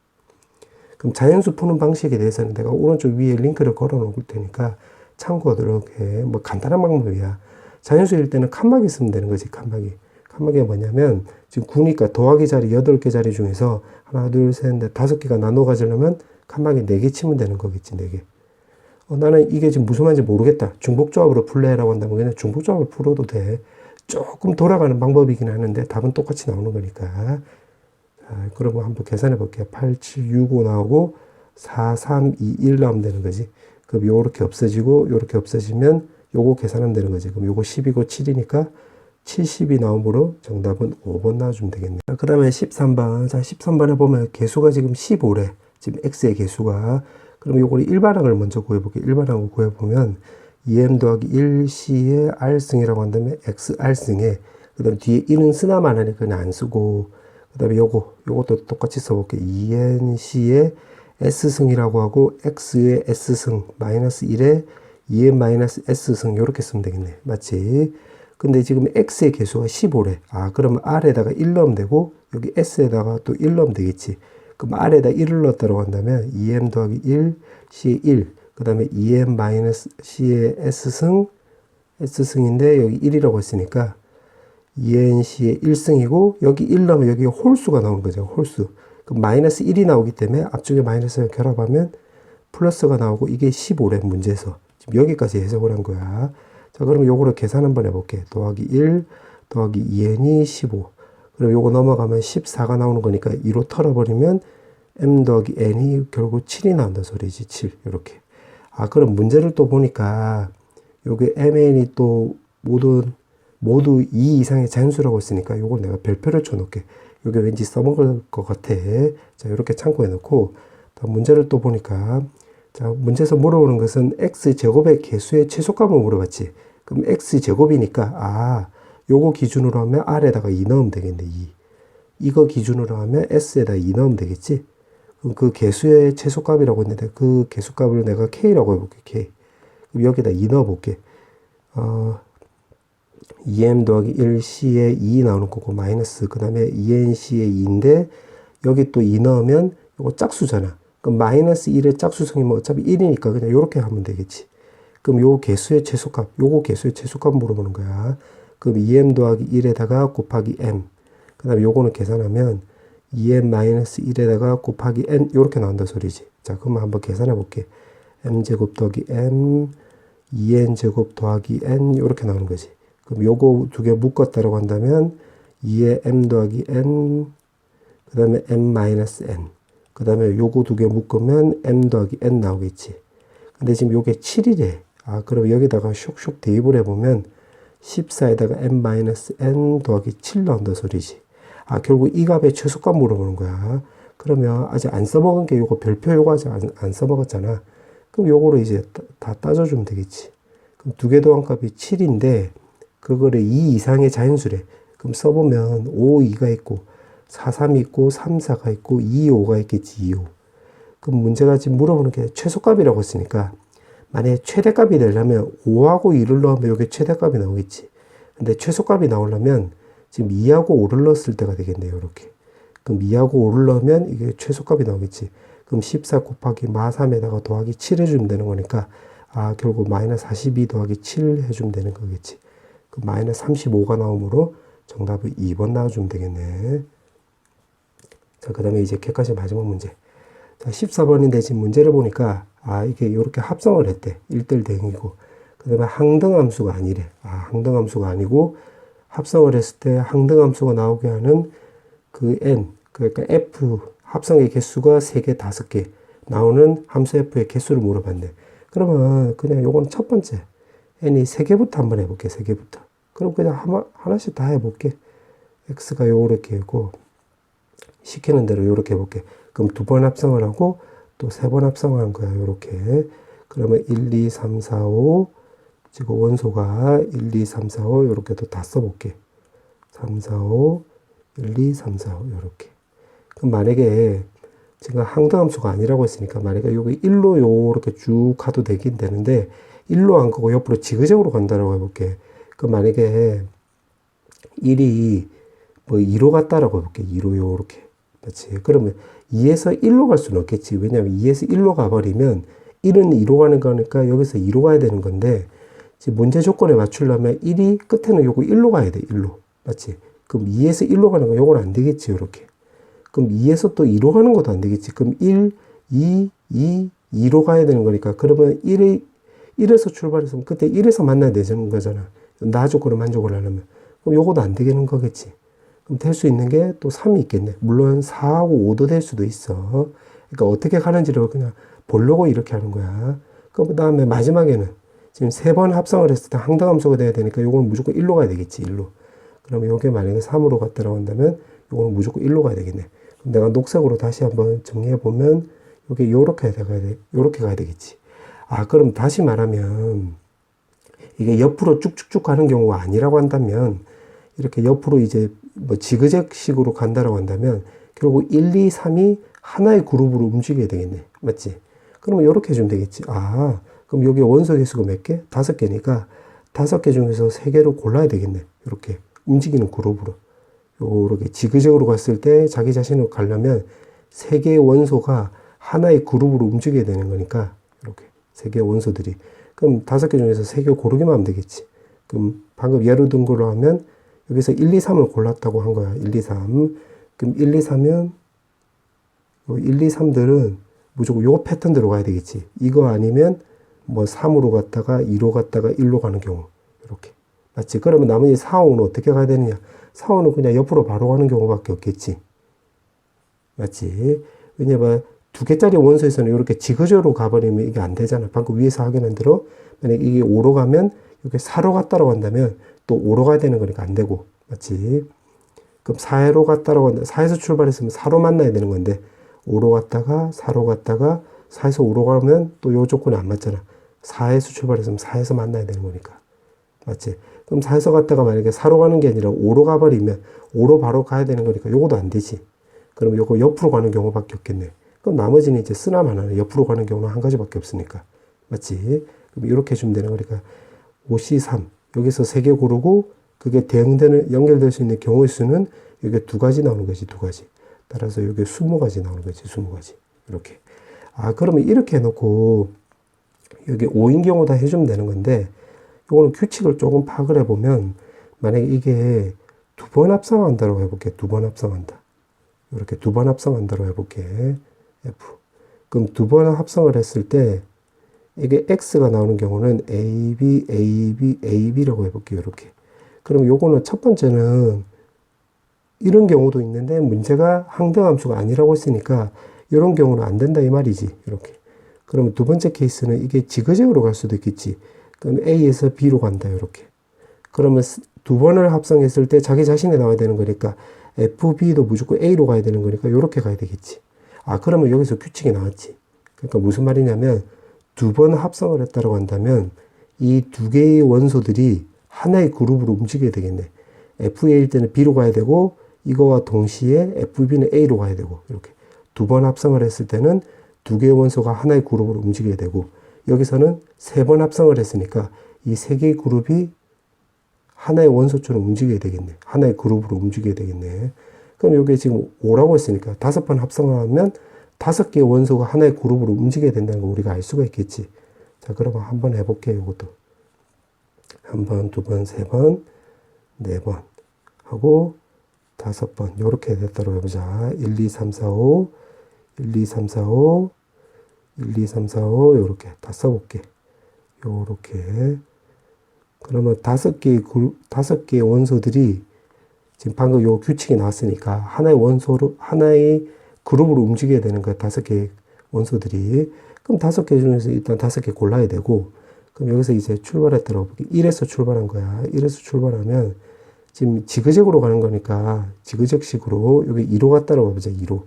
그럼 자연수 푸는 방식에 대해서는 내가 오른쪽 위에 링크를 걸어 놓을 테니까 참고하도록 해. 뭐 간단한 방법이야. 자연수일 때는 칸막이 쓰면 되는 거지, 칸막이. 칸막이가 뭐냐면, 지금 9니까 더하기 자리 8개 자리 중에서 하나, 둘, 셋, 넷, 5개가 나눠 가지려면 칸막이 4개 치면 되는 거겠지, 4개. 나는 이게 지금 무슨 말인지 모르겠다. 중복조합으로 풀래라고 한다면 그냥 중복조합을 풀어도 돼. 조금 돌아가는 방법이긴 하는데 답은 똑같이 나오는 거니까. 자, 그러면 한번 계산해 볼게요. 8, 7, 6, 5 나오고 4, 3, 2, 1 나오면 되는 거지. 그럼 요렇게 없어지고 요렇게 없어지면 요거 계산하면 되는 거지. 그럼 요거 10이고 7이니까 70이 나오므로 정답은 5번 나와주면 되겠네. 그 다음에 13번. 자, 13번에 보면 개수가 지금 15래. 지금 X의 개수가. 그럼 요거를 일반항을 먼저 구해볼게요. 일반항을 구해보면 2m 더하기 1C의 R승이라고 한다면 XR승에, 그 다음에 뒤에 1은 쓰나만 하니까 그냥 안 쓰고, 그 다음에 요것도 똑같이 써볼게요. 2NC의 S승이라고 하고, X의 S승, 마이너스 1에 2n-S승, 요렇게 쓰면 되겠네. 맞지? 근데 지금 X의 개수가 15래. 그러면 R에다가 1 넣으면 되고, 여기 S에다가 또 1 넣으면 되겠지. 그럼 R에다 1을 넣었다고 한다면 2m 더하기 1, C의 1, 그 다음에 2n-C의 S승인데 여기 1이라고 했으니까 2nC의 1승이고, 여기 1 넣으면 여기 홀수가 나오는 거죠. 홀수. 그럼 마이너스 1이 나오기 때문에 앞쪽에 마이너스를 결합하면 플러스가 나오고, 이게 15래, 문제에서. 지금 여기까지 해석을 한 거야. 자, 그럼 요거를 계산 한번 해볼게. 더하기 1, 더하기 2n이 15. 그럼 요거 넘어가면 14가 나오는 거니까 2로 털어버리면 m 더하기 n이 결국 7이 나온다 소리지. 7. 요렇게. 그럼 문제를 또 보니까 요게 mn이 또 모두 2 이상의 자연수라고 했으니까 요걸 내가 별표를 쳐놓을게. 요게 왠지 써먹을 것 같아. 자, 요렇게 참고해 놓고, 문제를 또 보니까, 자, 문제에서 물어보는 것은 x제곱의 개수의 최소값을 물어봤지. 그럼 x제곱이니까, 요거 기준으로 하면 r에다가 2 넣으면 되겠네, 2. 이거 기준으로 하면 s에다 2 넣으면 되겠지. 그럼 그 개수의 최소값이라고 했는데, 그 개수값을 내가 k라고 해볼게, k. 그럼 여기다 2 넣어볼게. 2m 더하기 1c에 2 나오는 거고, 마이너스, 그 다음에 2nC에 2인데, 여기 또 2 넣으면, 이거 짝수잖아. 그럼 마이너스 1의 짝수성이면 어차피 1이니까 그냥 요렇게 하면 되겠지. 그럼 요 개수의 최소값, 요거 개수의 최소값 물어보는 거야. 그럼 2m 더하기 1에다가 곱하기 m. 그 다음에 요거는 계산하면 2m-1에다가 곱하기 n, 요렇게 나온다 소리지. 자, 그러면 한번 계산해 볼게. m제곱 더하기 m, 2n 제곱 더하기 n 이렇게 나오는 거지. 그럼 요거 두 개 묶었다라고 한다면 2의 m 더하기 n 그 다음에 m 마이너스 n 그 다음에 요거 두 개 묶으면 m 더하기 n 나오겠지. 근데 지금 요게 7이래. 아, 그럼 여기다가 슉슉 대입을 해보면 14에다가 m 마이너스 n 더하기 7 나온다 소리지. 아, 결국 이 값의 최소값 물어보는 거야. 그러면 아직 안 써먹은 게 요거 별표 요거 아직 안 써먹었잖아. 그럼 요거를 이제 다 따져주면 되겠지. 그럼 두 개 더한 값이 7인데 그거를 2 이상의 자연수래. 그럼 써보면 5, 2가 있고 4, 3이 있고 3, 4가 있고 2, 5가 있겠지. 2, 5. 그럼 문제가 지금 물어보는 게 최소값이라고 했으니까 만약에 최대값이 되려면 5하고 2를 넣으면 이게 최대값이 나오겠지. 근데 최소값이 나오려면 지금 2하고 5를 넣었을 때가 되겠네요. 이렇게. 그럼 2하고 5를 넣으면 이게 최소값이 나오겠지. 그럼 14 곱하기 마 3에다가 더하기 7 해주면 되는 거니까 아, 결국 마이너스 42 더하기 7 해주면 되는 거겠지. 그럼 마이너스 35가 나오므로 정답은 2번 나와주면 되겠네. 자, 그 다음에 이제 걔까지 마지막 문제. 자, 14번인데 지금 문제를 보니까 아, 이게 이렇게 합성을 했대. 1대1 대응이고. 그 다음에 항등함수가 아니래. 아, 항등함수가 아니고 합성을 했을 때 항등함수가 나오게 하는 그 n, 그러니까 f 합성의 개수가 3개, 5개 나오는 함수 f의 개수를 물어봤네. 그러면 그냥 요건 첫 번째 n이 3개부터 한번 해볼게. 3개부터. 그럼 그냥 하나씩 다 해볼게. x가 요렇게 있고 시키는 대로 요렇게 해볼게. 그럼 2번 합성을 하고 또 3번 합성을 한 거야. 요렇게. 그러면 1, 2, 3, 4, 5 지금 원소가 1, 2, 3, 4, 5 요렇게 또 다 써볼게. 3, 4, 5 1, 2, 3, 4, 5 요렇게. 그럼 만약에 지금 항등함수가 아니라고 했으니까 만약에 여기 1로 요렇게 쭉 가도 되긴 되는데 1로 안 가고 옆으로 지그재그로 간다라고 해볼게. 그럼 만약에 1이 뭐 2로 갔다라고 해볼게. 2로 요렇게. 맞지? 그러면 2에서 1로 갈 수는 없겠지. 왜냐면 2에서 1로 가버리면 1은 2로 가는 거니까 여기서 2로 가야 되는 건데 지금 문제 조건에 맞추려면 1이 끝에는 요거 1로 가야 돼. 1로. 맞지? 그럼 2에서 1로 가는 거 요건 안 되겠지. 요렇게. 그럼 2에서 또 2로 가는 것도 안 되겠지. 그럼 1, 2, 2로 가야 되는 거니까 그러면 1에서 출발해서 그때 1에서 만나야 되는 거잖아. 나 조건을 만족을 하려면. 그럼 요것도 안 되는 거겠지. 그럼 될 수 있는 게 또 3이 있겠네. 물론 4하고 5도 될 수도 있어. 그러니까 어떻게 가는지를 그냥 보려고 이렇게 하는 거야. 그 다음에 마지막에는 지금 3번 합성을 했을 때 항등함수가 돼야 되니까 요거는 무조건 1로 가야 되겠지. 1로. 그러면 요게 만약에 3으로 갔다라고 한다면 요거는 무조건 1로 가야 되겠네. 그럼 내가 녹색으로 다시 한번 정리해 보면 요게 요렇게 가야 돼. 요렇게 가야 되겠지. 아, 그럼 다시 말하면 이게 옆으로 쭉쭉쭉 가는 경우가 아니라고 한다면 이렇게 옆으로 이제 뭐 지그재그식으로 간다라고 한다면 결국 1, 2, 3이 하나의 그룹으로 움직여야 되겠네. 맞지? 그러면 이렇게 해주면 되겠지. 아, 그럼 여기 원소 개수가 몇 개? 5개니까 5개 중에서 3개를 골라야 되겠네. 이렇게 움직이는 그룹으로. 요렇게 지그재그로 갔을 때 자기 자신을 가려면 3개의 원소가 하나의 그룹으로 움직여야 되는 거니까 이렇게 3개의 원소들이. 그럼 5개 중에서 3개 고르기만 하면 되겠지. 그럼 방금 예로 든 걸로 하면 여기서 1, 2, 3을 골랐다고 한 거야. 1, 2, 3. 그럼 1, 2, 3은 1, 2, 3들은 무조건 요 패턴대로 가야 되겠지. 이거 아니면 뭐 3으로 갔다가 2로 갔다가 1로 가는 경우. 이렇게. 맞지? 그러면 나머지 4, 5는 어떻게 가야 되느냐? 4, 5는 그냥 옆으로 바로 가는 경우밖에 없겠지. 맞지? 왜냐면 2개짜리 원소에서는 이렇게 지그재그로 가버리면 이게 안 되잖아. 방금 위에서 확인한 대로 만약 이게 5로 가면 이렇게 4로 갔다라고 한다면 또 5로 가야 되는 거니까 안 되고. 맞지? 그럼 4로 갔다라고 한다. 4에서 출발했으면 4로 만나야 되는 건데 5로 갔다가 4로 갔다가 4에서 5로 가면 또 요 조건이 안 맞잖아. 4에서 출발했으면 4에서 만나야 되는 거니까. 맞지? 그럼 4에서 갔다가 만약에 4로 가는 게 아니라 5로 가버리면 5로 바로 가야 되는 거니까 요것도 안 되지. 그럼 요거 옆으로 가는 경우밖에 없겠네. 그럼 나머지는 이제 쓰나 마나는 옆으로 가는 경우는 한 가지밖에 없으니까. 맞지? 그럼 이렇게 해주면 되는 거니까 5C3 여기서 3개 고르고 그게 대응되는 연결될 수 있는 경우의 수는 여기 2가지 나오는 거지. 2가지. 따라서 여기 20가지 나오는 거지. 20가지. 이렇게. 아, 그러면 이렇게 해놓고 여기 5인 경우 다 해주면 되는 건데 이거는 규칙을 조금 파악을 해보면 만약에 이게 2번 합성한다고 해볼게. 2번 합성한다. 이렇게 2번 합성한다고 해볼게. F. 그럼 2번 합성을 했을 때 이게 x가 나오는 경우는 ab, ab, ab라고 해볼게요. 이렇게. 그럼 요거는 첫 번째는 이런 경우도 있는데 문제가 항등함수가 아니라고 했으니까 이런 경우는 안 된다 이 말이지. 이렇게. 그러면 두 번째 케이스는 이게 지그재그로 갈 수도 있겠지. 그럼 A에서 B로 간다. 이렇게. 그러면 두 번을 합성했을 때 자기 자신에 나와야 되는 거니까 FB도 무조건 A로 가야 되는 거니까 이렇게 가야 되겠지. 아, 그러면 여기서 규칙이 나왔지. 그러니까 무슨 말이냐면 두 번 합성을 했다고 한다면 이 두 개의 원소들이 하나의 그룹으로 움직여야 되겠네. FA일 때는 B로 가야 되고 이거와 동시에 FB는 A로 가야 되고 이렇게 두 번 합성을 했을 때는 두 개의 원소가 하나의 그룹으로 움직여야 되고 여기서는 세 번 합성을 했으니까 이 세 개의 그룹이 하나의 원소처럼 움직여야 되겠네. 하나의 그룹으로 움직여야 되겠네. 그럼 이게 지금 5라고 했으니까 다섯 번 합성을 하면 다섯 개의 원소가 하나의 그룹으로 움직여야 된다는 거 우리가 알 수가 있겠지. 자, 그러면 한번 해볼게요. 이것도. 한 번, 두 번, 세 번, 네 번 하고 다섯 번. 요렇게 됐다고 해보자. 1, 2, 3, 4, 5, 1, 2, 3, 4, 5, 1, 2, 3, 4, 5 요렇게 다 써볼게. 요렇게. 그러면 다섯 개의 원소들이 지금 방금 요 규칙이 나왔으니까 하나의 원소로, 하나의 그룹으로 움직여야 되는 거야. 다섯 개의 원소들이. 그럼 다섯 개 중에서 일단 다섯 개 골라야 되고, 그럼 여기서 이제 출발했다고 볼게. 1에서 출발한 거야. 1에서 출발하면 지금 지그재그로 가는 거니까 지그재그식으로 여기 2로 갔다라고 해보자. 2로.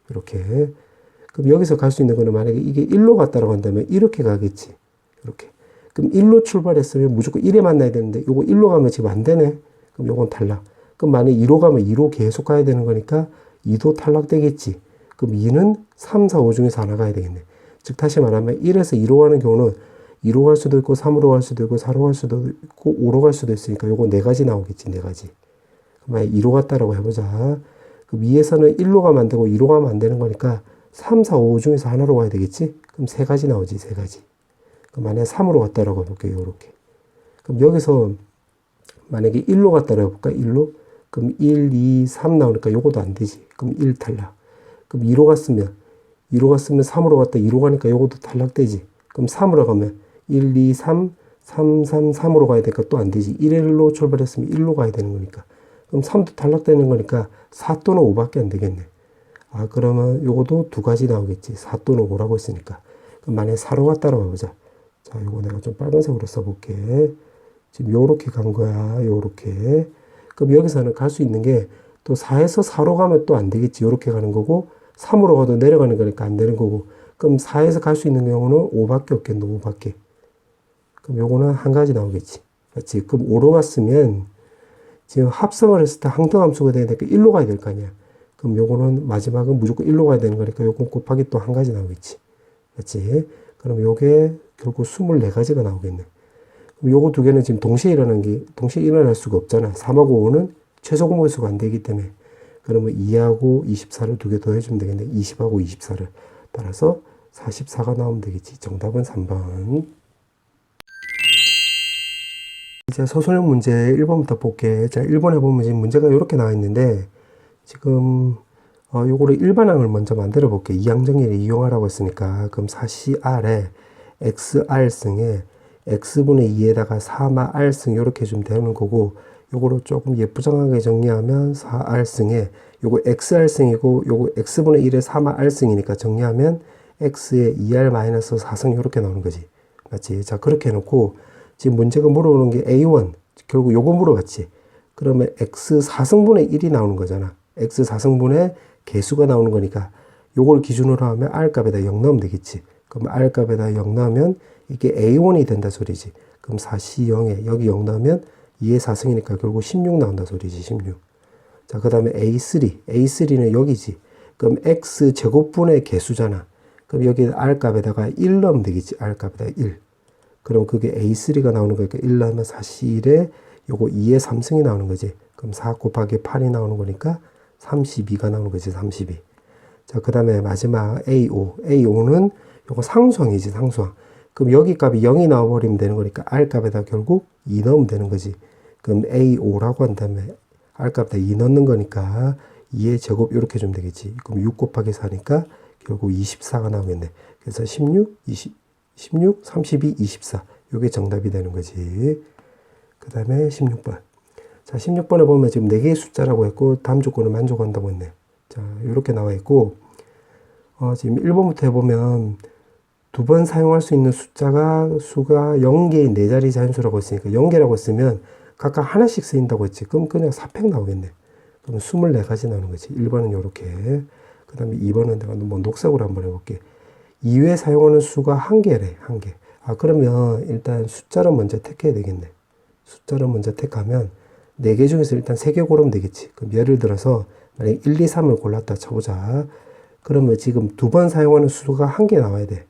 이렇게. 그럼 여기서 갈 수 있는 거는 만약에 이게 1로 갔다라고 한다면 이렇게 가겠지. 이렇게. 그럼 1로 출발했으면 무조건 1에 만나야 되는데 요거 1로 가면 지금 안 되네. 그럼 요건 탈락. 그럼 만약에 2로 가면 2로 계속 가야 되는 거니까 2도 탈락되겠지. 그럼 2는 3, 4, 5 중에서 하나 가야 되겠네. 즉 다시 말하면 1에서 2로 가는 경우는 2로 갈 수도 있고 3으로 갈 수도 있고 4로 갈 수도 있고 5로 갈 수도 있으니까 요거 네 가지 나오겠지. 네 가지. 만약에 2로 갔다라고 해보자. 그럼 2에서는 1로 가면 안 되고 2로 가면 안 되는 거니까 3, 4, 5 중에서 하나로 가야 되겠지. 그럼 세 가지 나오지. 세 가지. 그럼 만약에 3으로 갔다라고 해볼게요. 요렇게. 그럼 여기서 만약에 1로 갔다라고 해볼까? 1로? 그럼 1, 2, 3 나오니까 요것도 안 되지. 그럼 1 탈락. 그럼 2로 갔으면 3으로 갔다 2로 가니까 요것도 탈락되지. 그럼 3으로 가면 1, 2, 3, 3, 3, 3으로 가야 되니까 또 안 되지. 1로 출발했으면 1로 가야 되는 거니까. 그럼 3도 탈락되는 거니까 4 또는 5밖에 안 되겠네. 아, 그러면 요것도 두 가지 나오겠지. 4 또는 5라고 했으니까. 그럼 만약에 4로 갔다라고 해보자. 자, 요거 내가 좀 빨간색으로 써볼게. 지금 요렇게 간 거야. 요렇게. 그럼 여기서는 갈 수 있는 게 또 4에서 4로 가면 또 안 되겠지. 요렇게 가는 거고 3으로 가도 내려가는 거니까 안 되는 거고 그럼 4에서 갈 수 있는 경우는 5밖에 없겠네. 5밖에. 그럼 요거는 한 가지 나오겠지. 맞지? 그럼 5로 갔으면 지금 합성을 했을 때 항등함수가 돼야 되니까 1로 가야 될 거 아니야. 그럼 요거는 마지막은 무조건 1로 가야 되는 거니까 요건 곱하기 또 한 가지 나오겠지. 맞지? 그럼 요게 결국 24가지가 나오겠네. 그럼 요거 두 개는 지금 동시에 일어날 수가 없잖아. 3하고 5는 최소 공모수가 안 되기 때문에. 그러면 2하고 24를 두 개 더 해주면 되겠네. 20하고 24를. 따라서 44가 나오면 되겠지. 정답은 3번. 이제 소설형 문제 1번부터 볼게. 자, 1번에 보면 지금 문제가 이렇게 나와 있는데, 지금, 요거를 일반항을 먼저 만들어 볼게. 이항정리를 이용하라고 했으니까. 그럼 4CR에 XR승에 x분의 2에다가 4마 r승 이렇게 좀 되는 거고 요거를 조금 예쁘장하게 정리하면 4r승에 요거 xr승이고 요거 x분의 1에 4마 r승이니까 정리하면 x에 2r-4승 이렇게 나오는 거지. 맞지? 자, 그렇게 해놓고 지금 문제가 물어보는 게 a1 결국 요거 물어봤지. 그러면 x 4승분의 1이 나오는 거잖아. x 4승분의 개수가 나오는 거니까 요걸 기준으로 하면 r 값에다 0 넣으면 되겠지. 그럼 r 값에다 0 넣으면 이게 A1이 된다 소리지. 그럼 4C0에 여기 0 넣으면 2의 4승이니까 결국 16 나온다 소리지. 16. 자, 그 다음에 A3. A3는 여기지. 그럼 X 제곱분의 개수잖아. 그럼 여기 R 값에다가 1 넣으면 되겠지. R 값에다가 1. 그럼 그게 A3가 나오는 거니까 1 넣으면 4C1에 요거 2의 3승이 나오는 거지. 그럼 4 곱하기 8이 나오는 거니까 32가 나오는 거지. 32. 자, 그 다음에 마지막 A5. A5는 요거 상수항이지. 상수항. 그럼 여기 값이 0이 나와버리면 되는 거니까 R 값에다 결국 2 넣으면 되는 거지. 그럼 A5라고 한 다음에 R 값에다 2 넣는 거니까 2의 제곱 이렇게 주면 되겠지. 그럼 6 곱하기 4니까 결국 24가 나오겠네. 그래서 16, 20, 16, 32, 24. 요게 정답이 되는 거지. 그 다음에 16번. 자, 16번에 보면 지금 4개의 숫자라고 했고, 다음 조건을 만족한다고 했네. 자, 요렇게 나와 있고, 지금 1번부터 해보면, 2번 사용할 수 있는 수가 0개인 4자리 자연수라고 했으니까, 0개라고 했으면, 각각 하나씩 쓰인다고 했지. 그럼 그냥 4팩 나오겠네. 그럼 24가지 나오는 거지. 1번은 요렇게. 그 다음에 2번은 내가 뭐 녹색으로 한번 해볼게. 2회 사용하는 수가 1개래, 1개. 그러면 일단 숫자를 먼저 택해야 되겠네. 숫자를 먼저 택하면 4개 중에서 일단 3개 고르면 되겠지. 그럼 예를 들어서 만약 1, 2, 3을 골랐다 쳐보자. 그러면 지금 2번 사용하는 수가 1개 나와야 돼.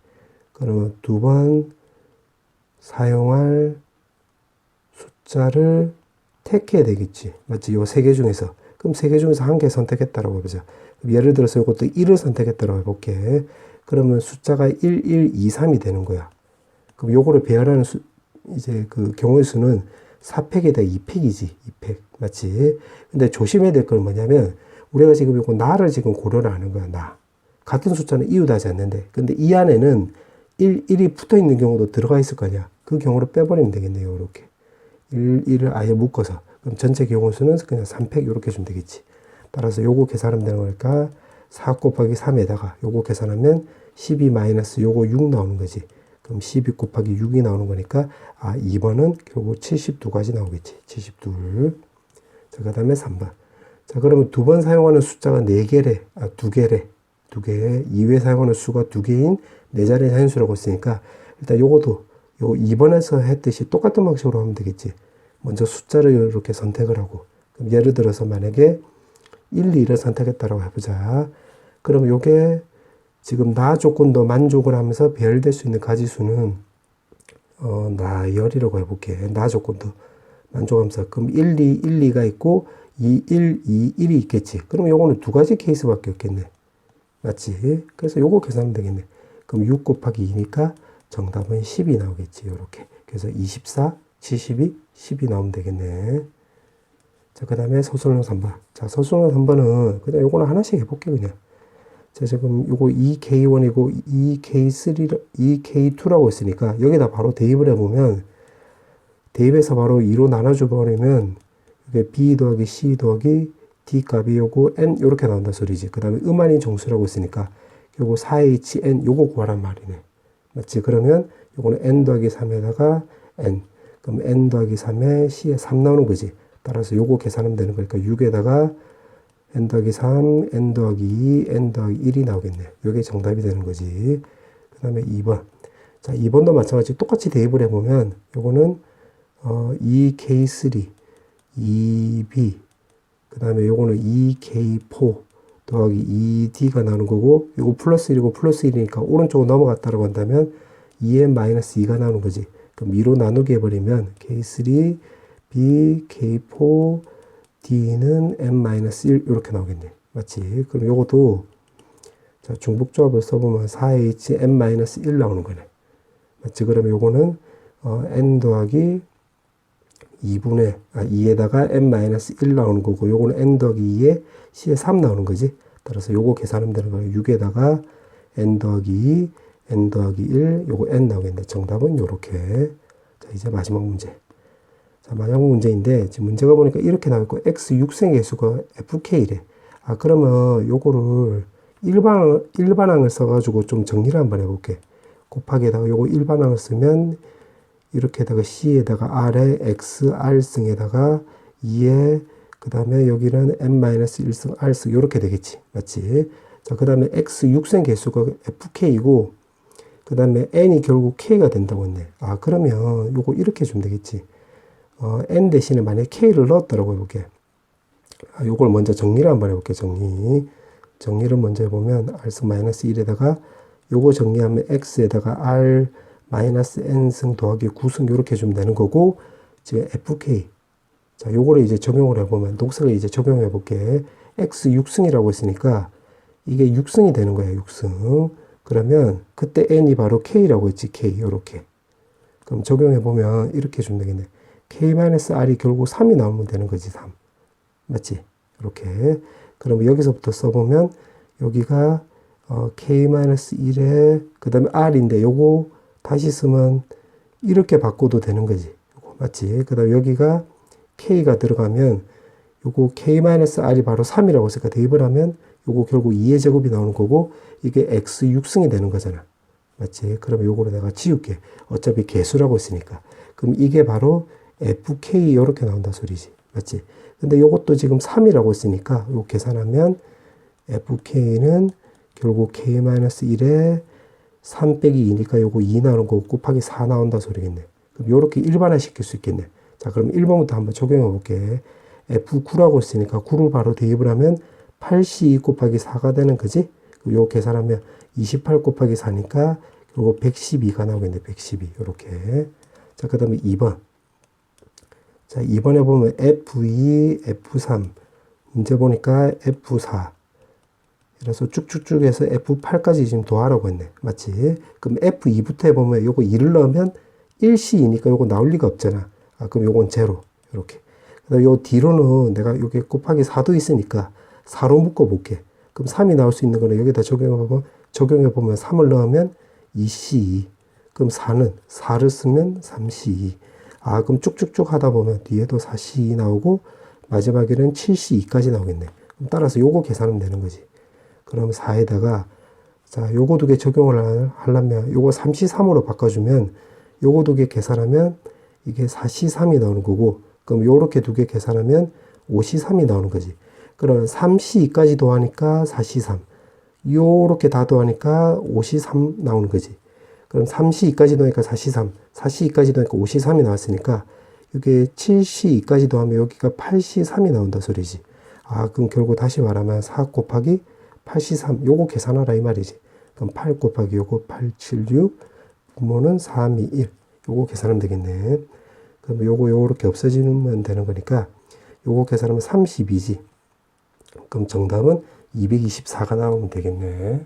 그러면 2번 사용할 숫자를 택해야 되겠지. 맞지? 요 3개 중에서. 그럼 3개 중에서 1개 선택했다라고 해보자. 예를 들어서 이것도 1을 선택했다라고 해볼게. 그러면 숫자가 1, 1, 2, 3이 되는 거야. 그럼 요거를 배열하는 이제 그 경우의 수는 4팩에다 2팩이지. 2팩. 맞지? 근데 조심해야 될 건 뭐냐면, 우리가 지금 요거 나를 지금 고려를 하는 거야, 나. 같은 숫자는 이웃하지 않는데. 근데 이 안에는 1이 붙어 있는 경우도 들어가 있을 거 아니야. 그 경우를 빼버리면 되겠네요. 이렇게. 1을 아예 묶어서. 그럼 전체 경우 수는 그냥 3팩 이렇게 주면 되겠지. 따라서 요거 계산하면 되는 거니까 4 곱하기 3에다가 요거 계산하면 12 마이너스 요거 6 나오는 거지. 그럼 12 곱하기 6이 나오는 거니까 2번은 결국 72가지 나오겠지. 72. 자, 그 다음에 3번. 자, 그러면 2번 사용하는 숫자가 4개래. 2개래. 2개. 2회 사용하는 수가 2개인 4자리 자연수라고 했으니까 일단 요것도 요 2번에서 했듯이 똑같은 방식으로 하면 되겠지. 먼저 숫자를 이렇게 선택을 하고. 그럼 예를 들어서 만약에 1, 2를 선택했다라고 해보자. 그럼 요게 지금 나 조건도 만족을 하면서 배열될 수 있는 가지수는 나열이라고 해볼게. 나 조건도 만족하면서. 그럼 1, 2, 1, 2가 있고 2, 1, 2, 1이 있겠지. 그럼 요거는 2가지 케이스밖에 없겠네. 맞지? 그래서 요거 계산하면 되겠네. 그럼 6 곱하기 2니까 정답은 10이 나오겠지. 요렇게. 그래서 24, 72, 10이 나오면 되겠네. 자, 그 다음에 서술형 3번. 자, 서술형 3번은 그냥 요거는 하나씩 해볼게, 그냥. 자, 지금 요거 2K1이고 2K2라고 했으니까 여기다 바로 대입을 해보면 대입해서 바로 2로 나눠줘 버리면 이게 B 더하기 C 더하기 D 값이 요거 N 요렇게 나온다 소리지. 그 다음에 음한인 정수라고 했으니까 요거 4HN 요거 구하란 말이네. 맞지? 그러면 요거는 N 더하기 3에다가 N. 그럼 N 더하기 3에 C에 3 나오는 거지. 따라서 요거 계산하면 되는 거니까 6에다가 n 더하기 3, n 더하기 2, n 더하기 1이 나오겠네. 요게 정답이 되는 거지. 그 다음에 2번. 자, 2번도 마찬가지 똑같이 대입을 해보면 요거는 2K3, 2B, 그 다음에 요거는 2K4 더하기 2D가 나오는 거고 요거 플러스 1이고 플러스 1이니까 오른쪽으로 넘어갔다고 한다면 2n-2가 나오는 거지. 그럼 2로 나누게 해버리면 K3, B, K4, D는 n-1 이렇게 나오겠네. 맞지? 그럼 요것도 자, 중복조합을 써보면 4H n-1 나오는 거네. 맞지? 그러면 요거는 n 더하기 2에다가 n-1 나오는 거고 요거는 n 더하기 2에 C에 3 나오는 거지. 따라서 요거 계산하면 되는 거예요. 6에다가 n 더하기 2, n 더하기 1, 요거 n 나오겠네. 정답은 요렇게. 자, 이제 마지막 문제. 자, 마지막 문제인데, 지금 문제가 보니까 이렇게 나와있고, x 6승의 개수가 fk래. 그러면 요거를 일반항을 써가지고 좀 정리를 한번 해볼게. 곱하기에다가 요거 일반항을 쓰면, 이렇게다가 c에다가 r에 x r승에다가 2에, 그 다음에 여기는 n-1승 r승, 요렇게 되겠지. 맞지? 자, 그 다음에 x 6승 개수가 fk이고, 그 다음에 n이 결국 k가 된다고 했네. 그러면 요거 이렇게 주면 되겠지. n 대신에 만약에 k를 넣었다라고 해볼게. 요걸 먼저 정리를 한번 해볼게. 정리를 먼저 해보면 r승 마이너스 1에다가 요거 정리하면 x에다가 r 마이너스 n승 더하기 9승 요렇게 주면 되는 거고, 지금 fk. 자, 요거를 이제 적용을 해보면, 녹색을 이제 적용해 볼게. x 6승이라고 했으니까 이게 6승이 되는 거야. 6승. 그러면 그때 n이 바로 k라고 했지. k 요렇게. 그럼 적용해 보면 이렇게 주면 되겠네. k-r이 결국 3이 나오면 되는 거지, 3. 맞지? 이렇게. 그러면 여기서부터 써보면, 여기가, k-1에, 그 다음에 r인데, 요거 다시 쓰면 이렇게 바꿔도 되는 거지. 맞지? 그 다음 여기가 K가 들어가면 요거 K-R이 바로 3이라고 했으니까 대입을 하면 요거 결국 2의 제곱이 나오는 거고 이게 X 6승이 되는 거잖아. 맞지? 그러면 요거를 내가 지울게. 어차피 개수라고 했으니까. 그럼 이게 바로 FK 요렇게 나온다 소리지. 맞지? 근데 요것도 지금 3이라고 했으니까 요 계산하면 FK는 결국 K-1에 3 빼기 2니까 요거 2 나오는 거 곱하기 4 나온다 소리겠네. 그럼 요렇게 일반화 시킬 수 있겠네. 자, 그럼 1번부터 한번 적용해 볼게. F9라고 했으니까 9를 바로 대입을 하면 8C 곱하기 4가 되는 거지? 요 계산하면 28 곱하기 4니까 결국 112가 나오겠네. 112. 요렇게. 자, 그 다음에 2번. 자, 2번에 보면 F2, F3. 문제 보니까 F4. 그래서 쭉쭉쭉 해서 F8까지 지금 더하라고 했네. 맞지? 그럼 F2부터 해보면 요거 2를 넣으면 1C이니까 요거 나올 리가 없잖아. 아, 그럼 요건 제로. 요렇게. 그다음 요 뒤로는 내가 여기 곱하기 4도 있으니까 4로 묶어볼게. 그럼 3이 나올 수 있는 거는 여기다 적용해보면 3을 넣으면 2C2. 그럼 4를 쓰면 3C2. 아, 그럼 쭉쭉쭉 하다 보면 뒤에도 4C2 나오고 마지막에는 7C2까지 나오겠네. 그럼 따라서 요거 계산하면 되는 거지. 그럼 4에다가 자, 요거 두 개 적용을 하려면 요거 3C3으로 바꿔주면 요거 두 개 계산하면 이게 4C3이 나오는 거고 그럼 요렇게 두 개 계산하면 5C3이 나오는 거지. 그럼 3C2까지 더하니까 4C3 요렇게 다 더하니까 5C3 나오는 거지. 그럼 3C2까지 더하니까 4C3 4C2까지 더하니까 5C3이 나왔으니까 이게 7C2까지 더하면 여기가 8C3이 나온다 소리지. 아, 그럼 결국 다시 말하면 4 곱하기 8C3 요거 계산하라 이 말이지. 그럼 8 곱하기 요거 8, 7, 6 분모는 3, 2, 1 요거 계산하면 되겠네. 그럼 요거 요렇게 없어지면 되는 거니까 요거 계산하면 32지. 그럼 정답은 224가 나오면 되겠네.